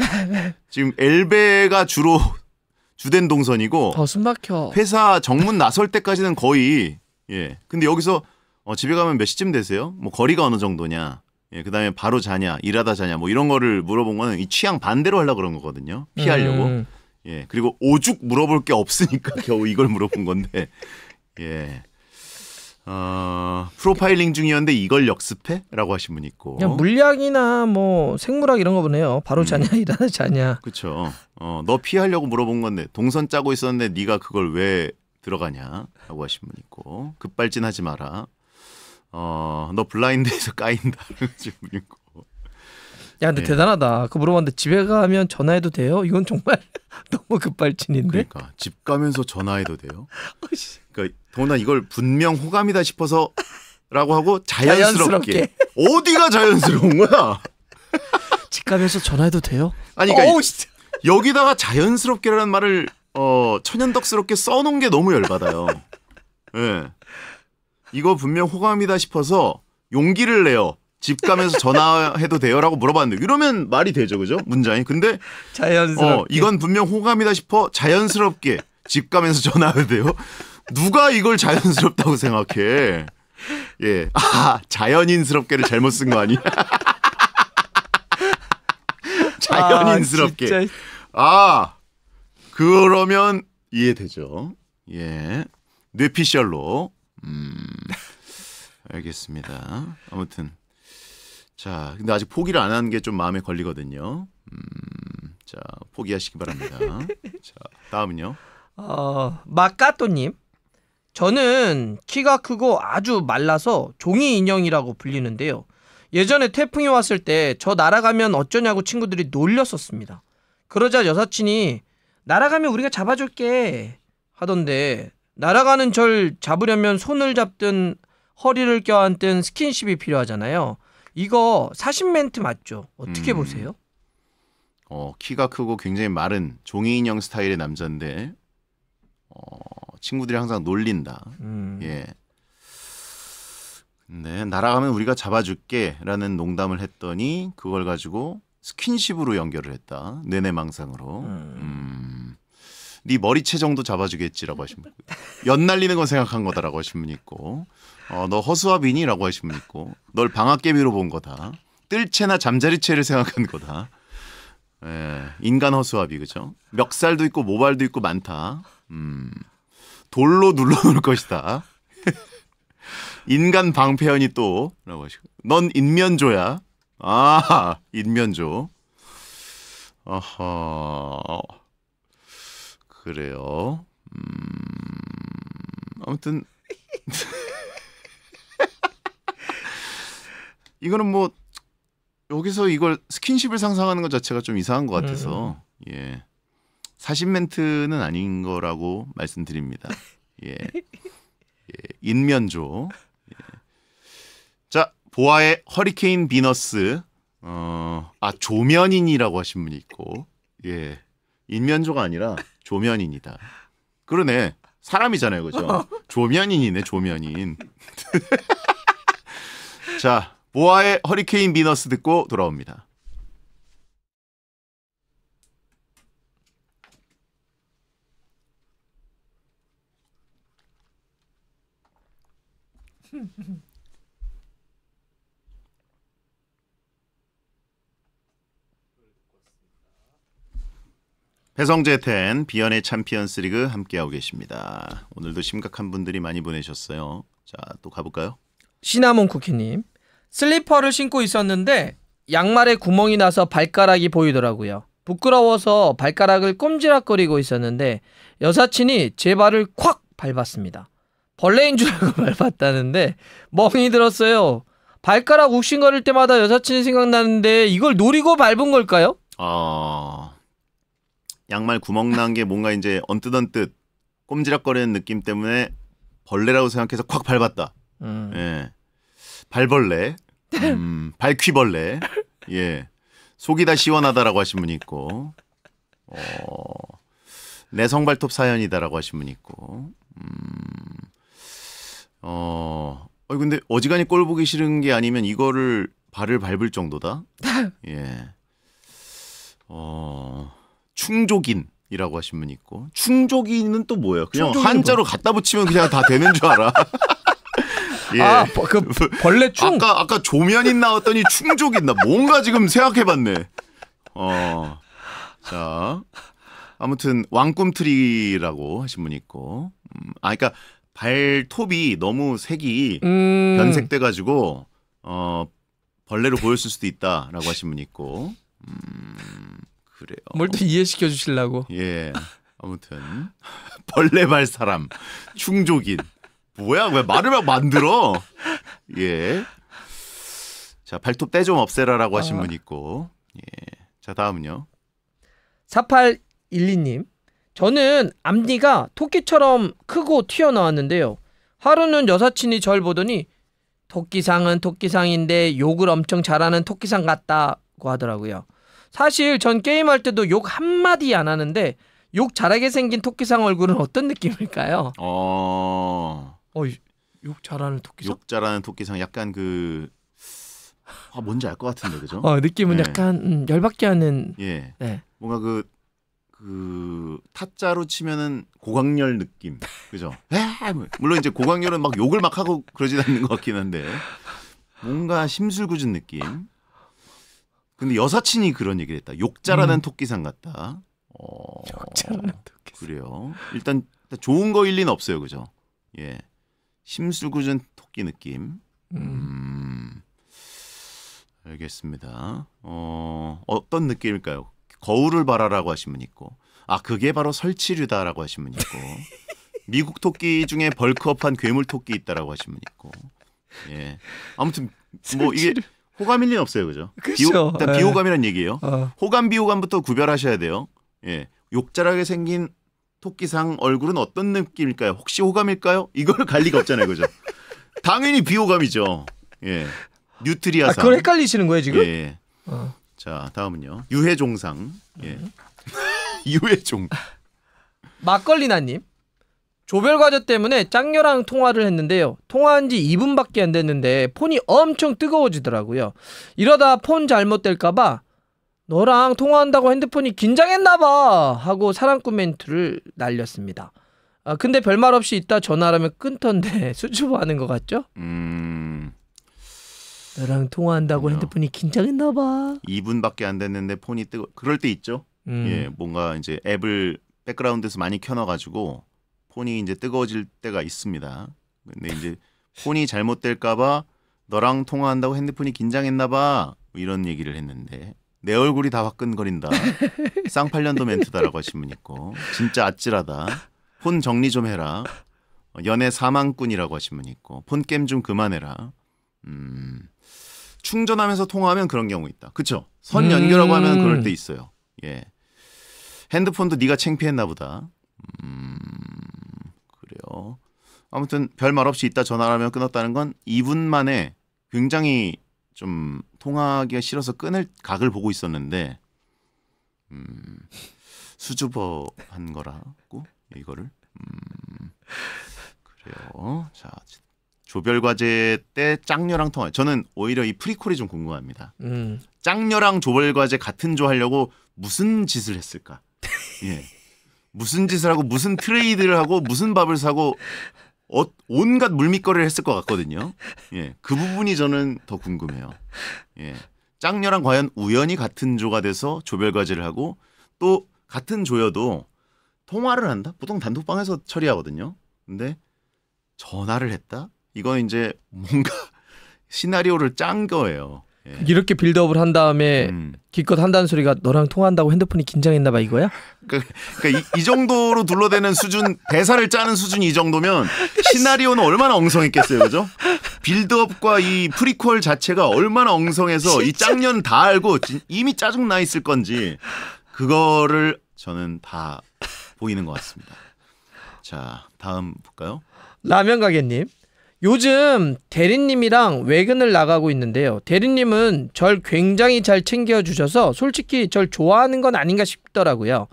지금 엘베가 주로 주된 동선이고 숨 막혀. 회사 정문 나설 때까지는 거의 예. 근데 여기서 집에 가면 몇 시쯤 되세요? 뭐 거리가 어느 정도냐? 예. 그다음에 바로 자냐, 일하다 자냐, 뭐 이런 거를 물어본 거는 이 취향 반대로 하려고 그런 거거든요. 피하려고. 예. 그리고 오죽 물어볼 게 없으니까 겨우 이걸 물어본 건데. 예. 프로파일링 중이었는데 이걸 역습해? 라고 하신 분 있고. 그냥 물리학이나 뭐 생물학 이런 거 보네요. 바로 자냐, 일하다 자냐. 그렇죠. 너 피하려고 물어본 건데 동선 짜고 있었는데 네가 그걸 왜 들어가냐? 라고 하신 분 있고. 급발진하지 마라. 너 블라인드에서 까인다. 라고 하신 분 있고. 야, 근데 대단하다. 그거 물어봤는데 집에 가면 전화해도 돼요? 이건 정말 너무 급발진인데. 그러니까 집 가면서 전화해도 돼요? 그러니까 더구나 이걸 분명 호감이다 싶어서 라고 하고 자연스럽게. 어디가 자연스러운 거야? 집 가면서 전화해도 돼요? 아니 그러니까 진짜. 여기다가 자연스럽게라는 말을 천연덕스럽게 써놓은 게 너무 열받아요. 예. 이거 분명 호감이다 싶어서 용기를 내요. 집 가면서 전화해도 돼요라고 물어봤는데 이러면 말이 되죠, 그죠? 문장이. 근데 자연스럽게. 이건 분명 호감이다 싶어 자연스럽게 집 가면서 전화해도 돼요. 누가 이걸 자연스럽다고 생각해? 예, 자연인스럽게를 잘못 쓴 거 아니야? 자연인스럽게. 그러면 이해되죠. 예, 뇌피셜로. 알겠습니다. 아무튼. 자, 근데 아직 포기를 안 한 게 좀 마음에 걸리거든요. 자, 포기하시기 바랍니다. 자, 다음은요. 마까또님. 저는 키가 크고 아주 말라서 종이 인형이라고 불리는데요. 예전에 태풍이 왔을 때 저 날아가면 어쩌냐고 친구들이 놀렸었습니다. 그러자 여사친이 날아가면 우리가 잡아줄게 하던데, 날아가는 절 잡으려면 손을 잡든 허리를 껴안든 스킨십이 필요하잖아요. 이거 사신 멘트 맞죠? 어떻게 보세요? 키가 크고 굉장히 마른 종이 인형 스타일의 남자인데 친구들이 항상 놀린다. 예. 근데 날아가면 우리가 잡아줄게라는 농담을 했더니 그걸 가지고 스킨십으로 연결을 했다. 뇌내망상으로. 네 머리채 정도 잡아주겠지라고 하신 분. 연 날리는 건 생각한 거다라고 하신 분 있고, 너 허수아비니라고 하신 분 있고, 널 방앗개비로 본 거다. 뜰채나 잠자리채를 생각한 거다. 예, 인간 허수아비 그죠? 멱살도 있고 모발도 있고 많다. 돌로 눌러놓을 것이다. 인간 방패연이 또 라고 하시고, 넌 인면조야. 아, 인면조. 어허. 그래요. 아무튼 이거는 뭐 여기서 이걸 스킨십을 상상하는 것 자체가 좀 이상한 것 같아서 예, 사신 멘트는 아닌 거라고 말씀드립니다. 예, 인면조. 예. 자, 보아의 허리케인 비너스. 조면인이라고 하신 분이 있고, 예, 인면조가 아니라 조면인이다. 그러네. 사람이잖아요. 그죠? 조면인이네. 조면인. 자, 보아의 허리케인 비너스 듣고 돌아옵니다. 배성재 텐 비연의 챔피언스 리그 함께하고 계십니다. 오늘도 심각한 분들이 많이 보내셨어요. 자, 또 가볼까요? 시나몬 쿠키님, 슬리퍼를 신고 있었는데 양말에 구멍이 나서 발가락이 보이더라고요. 부끄러워서 발가락을 꼼지락거리고 있었는데 여사친이 제 발을 콱 밟았습니다. 벌레인 줄 알고 밟았다는데 멍이 들었어요. 발가락 욱신거릴 때마다 여사친이 생각나는데 이걸 노리고 밟은 걸까요? 양말 구멍 난 게 뭔가 이제 언뜻 꼼지락거리는 느낌 때문에 벌레라고 생각해서 콱 밟았다. 예. 발벌레, 발퀴벌레. 예. 속이 다 시원하다라고 하신 분이 있고, 내성발톱 사연이다라고 하신 분이 있고, 근데 어지간히 꼴 보기 싫은 게 아니면 이거를 발을 밟을 정도다. 예. 충족인이라고 하신 분이 있고, 충족인은 또 뭐예요? 그냥 한자로 갖다 붙이면 그냥 다 되는 줄 알아. 예. 그 벌레 충. 아까 조면인 나왔더니 충족인 나 뭔가 지금 생각해봤네. 자, 아무튼 왕꿈트리라고 하신 분이 있고, 그러니까 발톱이 너무 색이 변색돼가지고 벌레로 보였을 수도 있다라고 하신 분이 있고, 그래요. 뭘 또 이해시켜 주시려고. 예. 아무튼 벌레발 사람 충족인. 뭐야? 왜 말을 막 만들어? 예. 자, 발톱 때 좀 없애라라고 하신 분 있고. 예. 자, 다음은요. 4812님. 저는 앞니가 토끼처럼 크고 튀어나왔는데요. 하루는 여사친이 절 보더니 토끼상은 토끼상인데 욕을 엄청 잘하는 토끼상 같다고 하더라고요. 사실 전 게임할 때도 욕 한마디 안 하는데 욕 잘하게 생긴 토끼상 얼굴은 어떤 느낌일까요? 욕 잘하는 토끼상? 욕 잘하는 토끼상 약간 뭔지 알 것 같은데 그죠? 느낌은 네. 약간 열받게 하는. 예. 네. 뭔가 타짜로 치면은 고광렬 느낌. 그죠? 물론 이제 고광렬은 막 욕을 막 하고 그러진 않는 것 같긴 한데 뭔가 심술궂은 느낌. 근데 여사친이 그런 얘기를 했다. 욕 잘하는 토끼상 같다. 욕 잘하는 토끼상. 그래요. 일단 좋은 거일 리는 없어요. 그죠? 예. 심술궂은 토끼 느낌. 알겠습니다. 어떤 느낌일까요? 거울을 봐라라고 하신 분 있고, 그게 바로 설치류다라고 하신 분 있고, 미국 토끼 중에 벌크업한 괴물 토끼 있다라고 하신 분 있고. 예. 아무튼 뭐 이게 호감일 리는 없어요, 그죠? 그렇죠. 일단 비호감이란 얘기예요. 어. 호감 비호감부터 구별하셔야 돼요. 예. 욕잘하게 생긴 토끼상 얼굴은 어떤 느낌일까요? 혹시 호감일까요? 이걸 갈 리가 없잖아요, 그죠? 당연히 비호감이죠. 예. 뉴트리아상. 그걸 헷갈리시는 거예요 지금? 예. 자, 다음은요. 유해종상. 예. 유해종. 막걸리나님. 조별과제 때문에 짱녀랑 통화를 했는데요. 통화한 지 2분밖에 안 됐는데 폰이 엄청 뜨거워지더라고요. 이러다 폰 잘못될까봐 너랑 통화한다고 핸드폰이 긴장했나봐 하고 사랑꾼 멘트를 날렸습니다. 근데 별말 없이 있다 전화를 하면 끊던데 수줍어하는 것 같죠? 너랑 통화한다고 그럼요. 핸드폰이 긴장했나봐. 2분밖에 안 됐는데 폰이 뜨거. 그럴 때 있죠. 예, 뭔가 이제 앱을 백그라운드에서 많이 켜놔가지고 폰이 이제 뜨거워질 때가 있습니다. 근데 이제 폰이 잘못될까봐 너랑 통화한다고 핸드폰이 긴장했나봐 뭐 이런 얘기를 했는데 내 얼굴이 다 화끈거린다. 쌍팔년도 멘트다라고 하신 분 있고 진짜 아찔하다. 폰 정리 좀 해라. 연애 사망꾼이라고 하신 분 있고 폰 게임 좀 그만해라. 충전하면서 통화하면 그런 경우 있다. 그렇죠? 선 연결하고 하면 그럴 때 있어요. 예. 핸드폰도 네가 창피했나 보다. 그래요. 아무튼 별말 없이 있다 전화를 하면 끊었다는 건 2분 만에 굉장히 좀 통화하기가 싫어서 끊을 각을 보고 있었는데 수줍어한 거라고 이거를 그래요. 자, 조별과제 때 짱녀랑 통화. 저는 오히려 이 프리콜이 좀 궁금합니다. 짱녀랑 조별과제 같은 조 하려고 무슨 짓을 했을까? 예. 무슨 짓을 하고 무슨 트레이드를 하고 무슨 밥을 사고 온갖 물밑거리를 했을 것 같거든요. 예. 그 부분이 저는 더 궁금해요. 예. 짱녀랑 과연 우연히 같은 조가 돼서 조별과제를 하고 또 같은 조여도 통화를 한다? 보통 단톡방에서 처리하거든요. 근데 전화를 했다? 이건 이제 뭔가 시나리오를 짠 거예요. 예. 이렇게 빌드업을 한 다음에 기껏 한다는 소리가 너랑 통화한다고 핸드폰이 긴장했나 봐 이거야? 그러니까 이 정도로 둘러대는 수준, 대사를 짜는 수준이 이 정도면 시나리오는 얼마나 엉성했겠어요, 그죠? 빌드업과 이 프리퀄 자체가 얼마나 엉성해서 이 짱년 다 알고 이미 짜증 나 있을 건지 그거를 저는 다 보이는 것 같습니다. 자, 다음 볼까요? 라면 가게님. 요즘 대리님이랑 외근을 나가고 있는데요. 대리님은 절 굉장히 잘 챙겨주셔서 솔직히 절 좋아하는 건 아닌가 싶더라고요.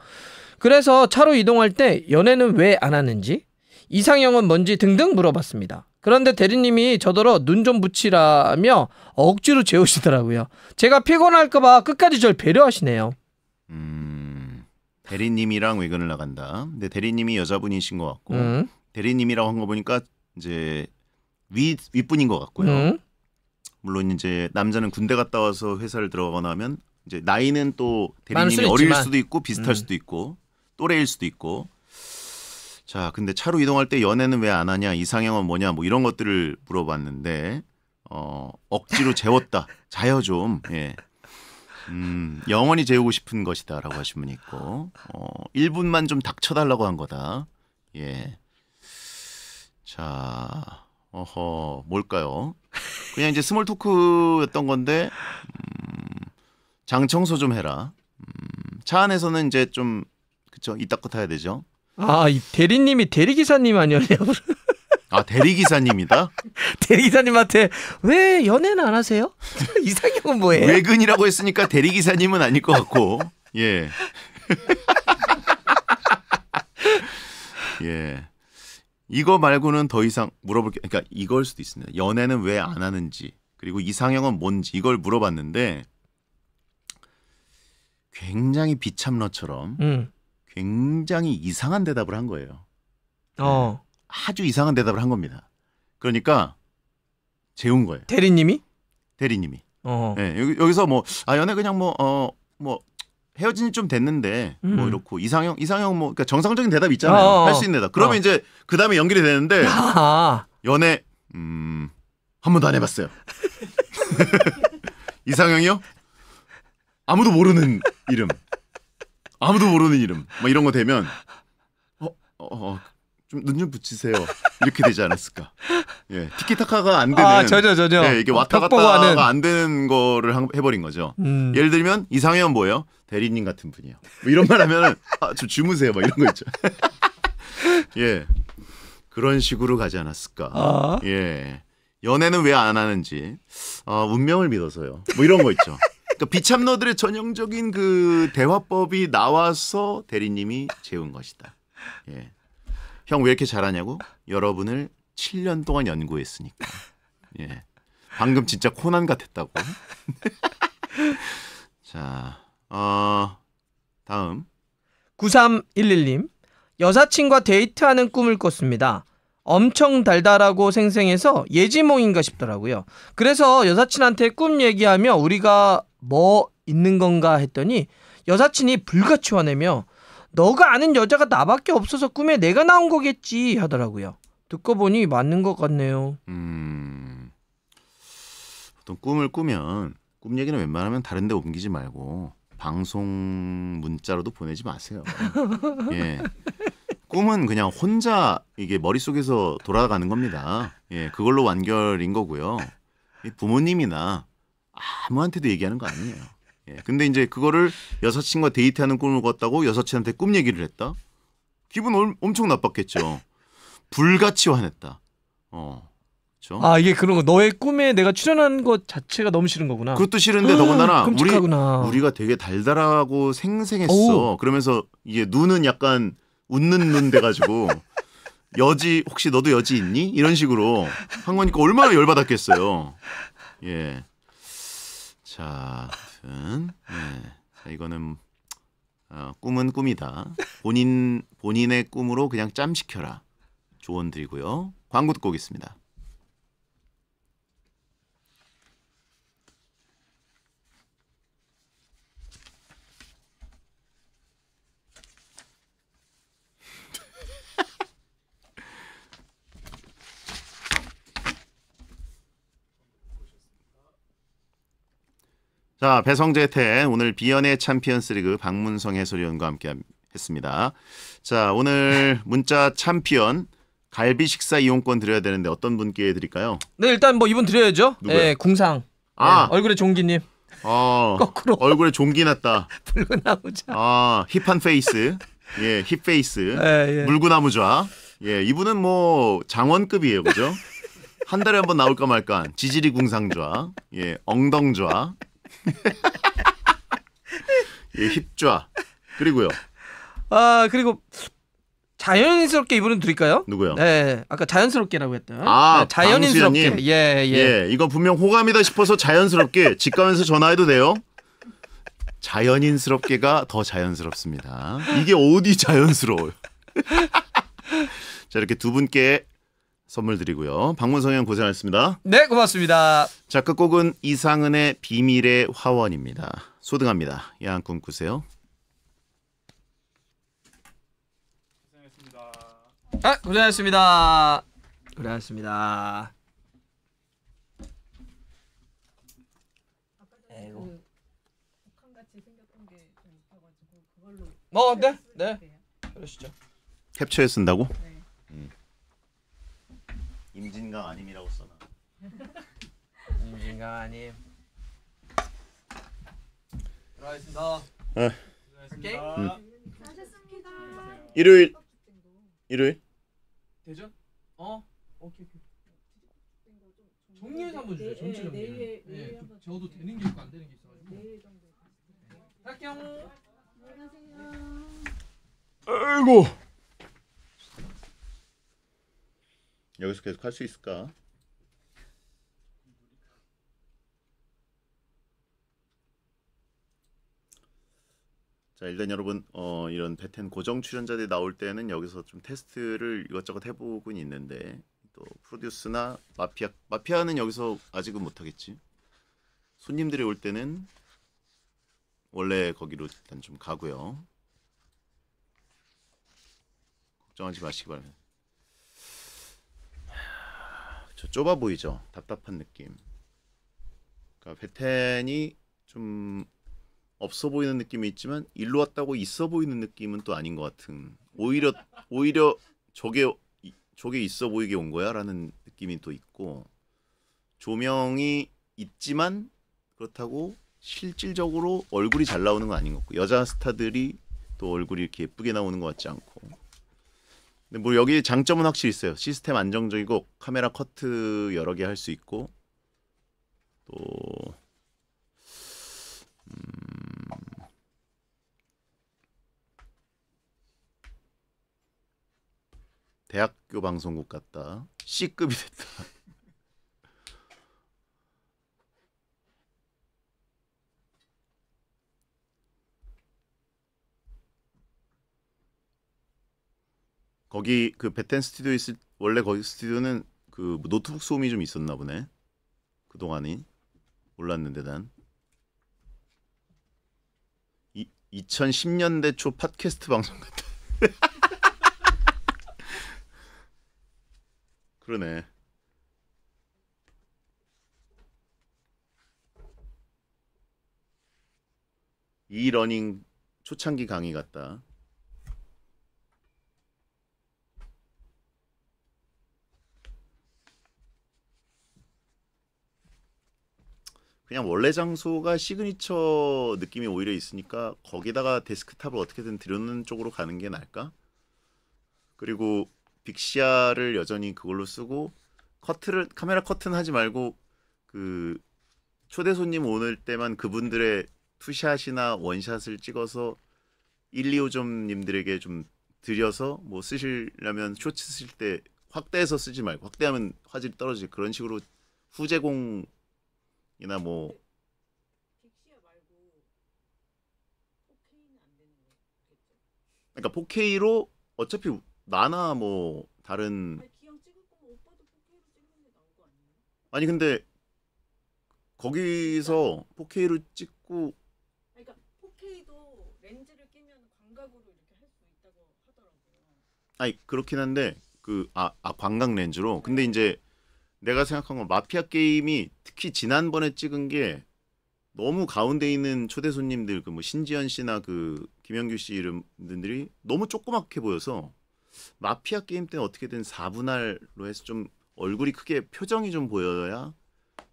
그래서 차로 이동할 때 연애는 왜 안 하는지, 이상형은 뭔지 등등 물어봤습니다. 그런데 대리님이 저더러 눈 좀 붙이라며 억지로 재우시더라고요. 제가 피곤할까봐 끝까지 절 배려하시네요. 대리님이랑 외근을 나간다. 근데 대리님이 여자분이신 것 같고 대리님이라고 한 거 보니까 이제 윗분인 것 같고요. 물론 이제 남자는 군대 갔다 와서 회사를 들어가거나 하면 이제 나이는 또 대리님이 어릴 수도 있고 비슷할 수도 있고 또래일 수도 있고. 자, 근데 차로 이동할 때 연애는 왜 안 하냐, 이상형은 뭐냐, 뭐 이런 것들을 물어봤는데 억지로 재웠다. 자요 좀. 예. 영원히 재우고 싶은 것이다라고 하신 분이 있고 1분만 좀 닥쳐달라고 한 거다. 예. 자, 뭘까요? 그냥 이제 스몰 토크였던 건데 장청소 좀 해라. 차 안에서는 이제 좀 그쵸, 이따 거 타야 되죠. 아, 이 대리님이 대리기사님 아니었냐고. 아, 대리기사님이다? 대리기사님한테 왜 연애는 안 하세요? 이상형은 뭐예요? 외근이라고 했으니까 대리기사님은 아닐 것 같고. 예. 예. 이거 말고는 더 이상 물어볼 게, 그러니까 이걸 수도 있습니다. 연애는 왜 안 하는지, 그리고 이상형은 뭔지 이걸 물어봤는데 굉장히 비참러처럼 굉장히 이상한 대답을 한 거예요. 아주 이상한 대답을 한 겁니다. 그러니까 재운 거예요. 대리님이? 대리님이. 네, 여기서 뭐 연애 그냥 뭐 헤어진 지 좀 됐는데 뭐 이렇고 이상형 뭐 그러니까 정상적인 대답 있잖아요. 할 수 있는 대답. 그러면 이제 그 다음에 연결이 되는데 연애 한 번도 안 해봤어요. 이상형이요? 아무도 모르는 이름. 뭐 이런 거 되면 좀 눈 좀 붙이세요. 이렇게 되지 않았을까? 예, 티키타카가 안 되는. 아, 저죠. 예, 이게 왔다 벽 보고 갔다가 하는. 안 되는 거를 해버린 거죠. 예를 들면 이상형 뭐예요? 대리님 같은 분이요. 뭐 이런 말 하면은 좀 주무세요. 막 이런 거 있죠. 예, 그런 식으로 가지 않았을까? 아. 예, 연애는 왜 안 하는지 운명을 믿어서요. 뭐 이런 거 있죠. 그러니까 비참러들의 전형적인 그 대화법이 나와서 대리님이 재운 것이다. 예. 형 왜 이렇게 잘하냐고? 여러분을 7년 동안 연구했으니까. 예. 방금 진짜 코난 같았다고. 자, 다음. 9311님. 여사친과 데이트하는 꿈을 꿨습니다. 엄청 달달하고 생생해서 예지몽인가 싶더라고요. 그래서 여사친한테 꿈 얘기하며 우리가 뭐 있는 건가 했더니 여사친이 불같이 화내며 너가 아는 여자가 나밖에 없어서 꿈에 내가 나온 거겠지 하더라고요. 듣고 보니 맞는 것 같네요. 보통 꿈을 꾸면 꿈 얘기는 웬만하면 다른 데 옮기지 말고 방송 문자로도 보내지 마세요. 예. 꿈은 그냥 혼자 이게 머릿속에서 돌아가는 겁니다. 예, 그걸로 완결인 거고요. 부모님이나 아무한테도 얘기하는 거 아니에요. 예, 근데 이제 그거를 여사친과 데이트하는 꿈을 꿨다고 여사친한테 꿈 얘기를 했다? 기분 엄청 나빴겠죠. 불같이 화냈다. 그렇죠? 아, 이게 그런 거. 너의 꿈에 내가 출연하는 것 자체가 너무 싫은 거구나. 그것도 싫은데 더군다나 끔찍하구나. 우리가 되게 달달하고 생생했어. 오. 그러면서 이게 눈은 약간 웃는 눈 돼가지고 여지 혹시 너도 여지 있니? 이런 식으로 한 거니까 얼마나 열받았겠어요. 예. 자, 아무튼 자, 이거는 꿈은 꿈이다. 본인의 꿈으로 그냥 짬시켜라. 조언 드리고요. 광고 듣고 오겠습니다. 자, 배성재 텐 오늘 비연의 챔피언스 리그 박문성 해설위원과 함께 했습니다. 자, 오늘 문자 챔피언 갈비 식사 이용권 드려야 되는데 어떤 분께 드릴까요? 네, 일단 뭐 이분 드려야죠. 누구요? 예, 궁상. 아. 예, 얼굴에 종기님. 거꾸로. 얼굴에 종기 났다. 붉은 나무자. 힙한 페이스. 예, 힙 페이스. 예. 물구나무 좌. 예, 이분은 뭐 장원급이에요. 그죠? 한 달에 한 번 나올까 말까. 지지리 궁상 좌. 예, 엉덩 좌. 예, 힙좌. 그리고요. 그리고 자연스럽게 이분은 드릴까요? 누구요? 네, 아까 자연스럽게라고 했던. 아, 네, 자연인스럽게. 방수연님. 예. 이거 분명 호감이다 싶어서 자연스럽게 집 가면서 전화해도 돼요? 자연인스럽게가 더 자연스럽습니다. 이게 어디 자연스러워요? 자, 이렇게 두 분께 선물 드리고요. 박문성 형 고생하셨습니다. 네, 고맙습니다. 자, 끝곡은 이상은의 비밀의 화원입니다. 소등합니다. 야한 꿈 꾸세요. 고생했습니다. 고생하셨습니다. 고생하셨습니다. 그 북한같이 생겼던 게 좀 있어가지고 그걸로 네. 그러시죠. 캡처해 쓴다고? 네. 임진강 아님이라고 써놔. 임진강아님. 들어가겠습니다. 고생했습니다. 수고하셨습니다. 일요일? 대전? 오케이. 정리해서 한번 주세요. 전체 정리. 내일 한번 저도 되는 게 있고 안 되는 게 있어가지고. 내일 정도. 할게요. 안녕하세요. 아이고. 여기서 계속 할 수 있을까? 자, 일단 여러분 이런 베텐 고정 출연자들이 나올 때는 여기서 좀 테스트를 이것저것 해보곤 있는데 또 프로듀스나 마피아는 여기서 아직은 못하겠지. 손님들이 올 때는 원래 거기로 일단 좀 가고요. 걱정하지 마시기 바랍니다. 저 좁아 보이죠? 답답한 느낌. 그러니까 베텐이 좀 없어 보이는 느낌이 있지만 일로 왔다고 있어 보이는 느낌은 또 아닌 것 같은. 오히려 저게 있어 보이게 온 거야라는 느낌이 또 있고 조명이 있지만 그렇다고 실질적으로 얼굴이 잘 나오는 건 아닌 것 같고 여자 스타들이 또 얼굴이 이렇게 예쁘게 나오는 것 같지 않고 근데 뭐 여기 장점은 확실히 있어요. 시스템 안정적이고 카메라 커트 여러 개 할 수 있고 또 대학교 방송국 같다. C급이 됐다. 거기 그 베텐 스튜디오 있을 원래 거기 스튜디오는 그 노트북 소음이 좀 있었나 보네. 그동안이 몰랐는데 난 2010년대 초 팟캐스트 방송 같다. 그러네. 이러닝 초창기 강의 같다. 그냥 원래 장소가 시그니처 느낌이 오히려 있으니까 거기다가 데스크탑을 어떻게든 들여놓는 쪽으로 가는 게 나을까? 그리고 빅시아를 여전히 그걸로 쓰고 카메라 커튼 하지 말고 그 초대 손님 오늘 때만 그분들의 투샷이나 원샷을 찍어서 1, 2호점님들에게 좀 드려서 뭐 쓰시려면 쇼츠 쓰실 때 확대해서 쓰지 말고 확대하면 화질이 떨어질 그런 식으로 후제공 이나 뭐 빅시아 말고 4K는 안 되는 거겠죠? 그러니까 4K로 어차피 나나 뭐 다른 아니 기왕 찍을 거면 오빠도 4K로 찍는 게 나은 거 아니에요? 아니 근데 거기서 4K로 찍고 아니, 그러니까 4K도 렌즈를 끼면 광각으로 이렇게 할 수 있다고 하더라고요. 아니 그렇긴 한데 그 광각 렌즈로 근데 이제 내가 생각한 건 마피아 게임이 특히 지난번에 찍은 게 너무 가운데 있는 초대 손님들 그 뭐 신지연 씨나 그 김영규 씨 이런 분들이 너무 조그맣게 보여서 마피아 게임 때는 어떻게든 4분할로 해서 좀 얼굴이 크게 표정이 좀 보여야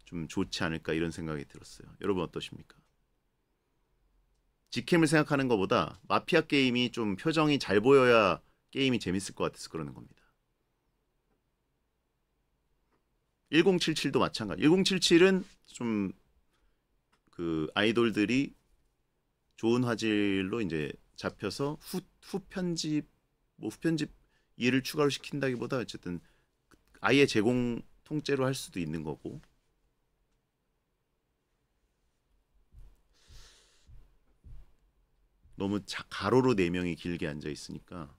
좀 좋지 않을까 이런 생각이 들었어요. 여러분 어떠십니까? 직캠을 생각하는 것보다 마피아 게임이 좀 표정이 잘 보여야 게임이 재밌을 것 같아서 그러는 겁니다. 1077도 마찬가지. 1077은 좀 그 아이돌들이 좋은 화질로 이제 잡혀서 후 편집 일을 추가로 시킨다기보다 어쨌든 아예 제공 통째로 할 수도 있는 거고. 너무 가로로 4명이 길게 앉아 있으니까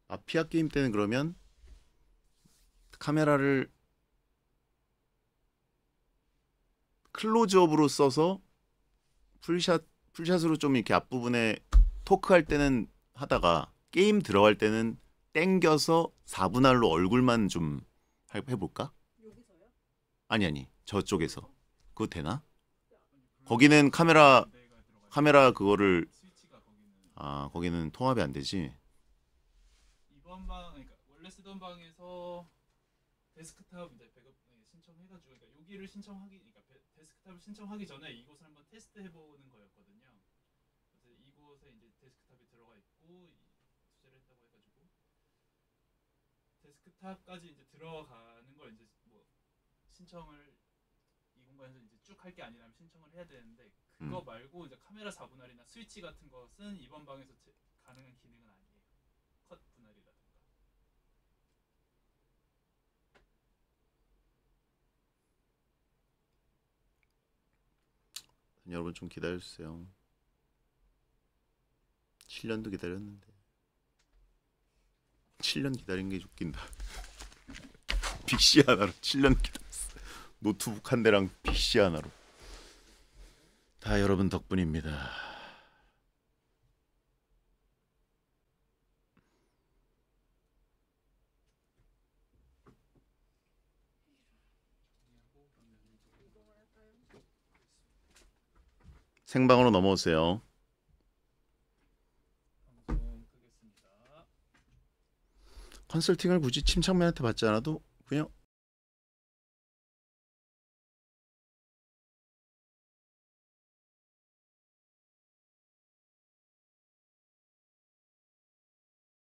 마피아 게임 때는 그러면 카메라를 클로즈업으로 써서 풀샷으로 좀 이렇게 앞부분에 토크할 때는 하다가 게임 들어갈 때는 땡겨서 4분할로 얼굴만 좀 해볼까? 여기서요? 아니 저쪽에서 그거 되나? 거기는 카메라 그거를 거기는 통합이 안 되지. 이번 방 그러니까 원래 쓰던 방에서 데스크탑 이제 백업 신청해가지고 그러니까 여기를 신청하기 그러니까 데스크탑을 신청하기 전에 이곳을 한번 테스트해보는 거였거든요. 그래서 이곳에 이제 데스크탑이 들어가 있고 투자를 했다고 해가지고 데스크탑까지 이제 들어가는 걸 이제 뭐 신청을 이 공간에서 이제 쭉 할 게 아니라면 신청을 해야 되는데 그거 말고 이제 카메라 4분할이나 스위치 같은 것은 이번 방에서 가능한 기능은 아니에요. 컷 분할이라든가. 여러분 좀 기다려주세요. 7년도 기다렸는데 7년 기다린 게 웃긴다. 빅시 하나로 7년 기다렸어. 노트북 한 대랑 빅시 하나로. 다 여러분 덕분입니다. 생방으로 넘어오세요. 방송 끄겠습니다. 컨설팅을 굳이 침착맨한테 받지 않아도 그냥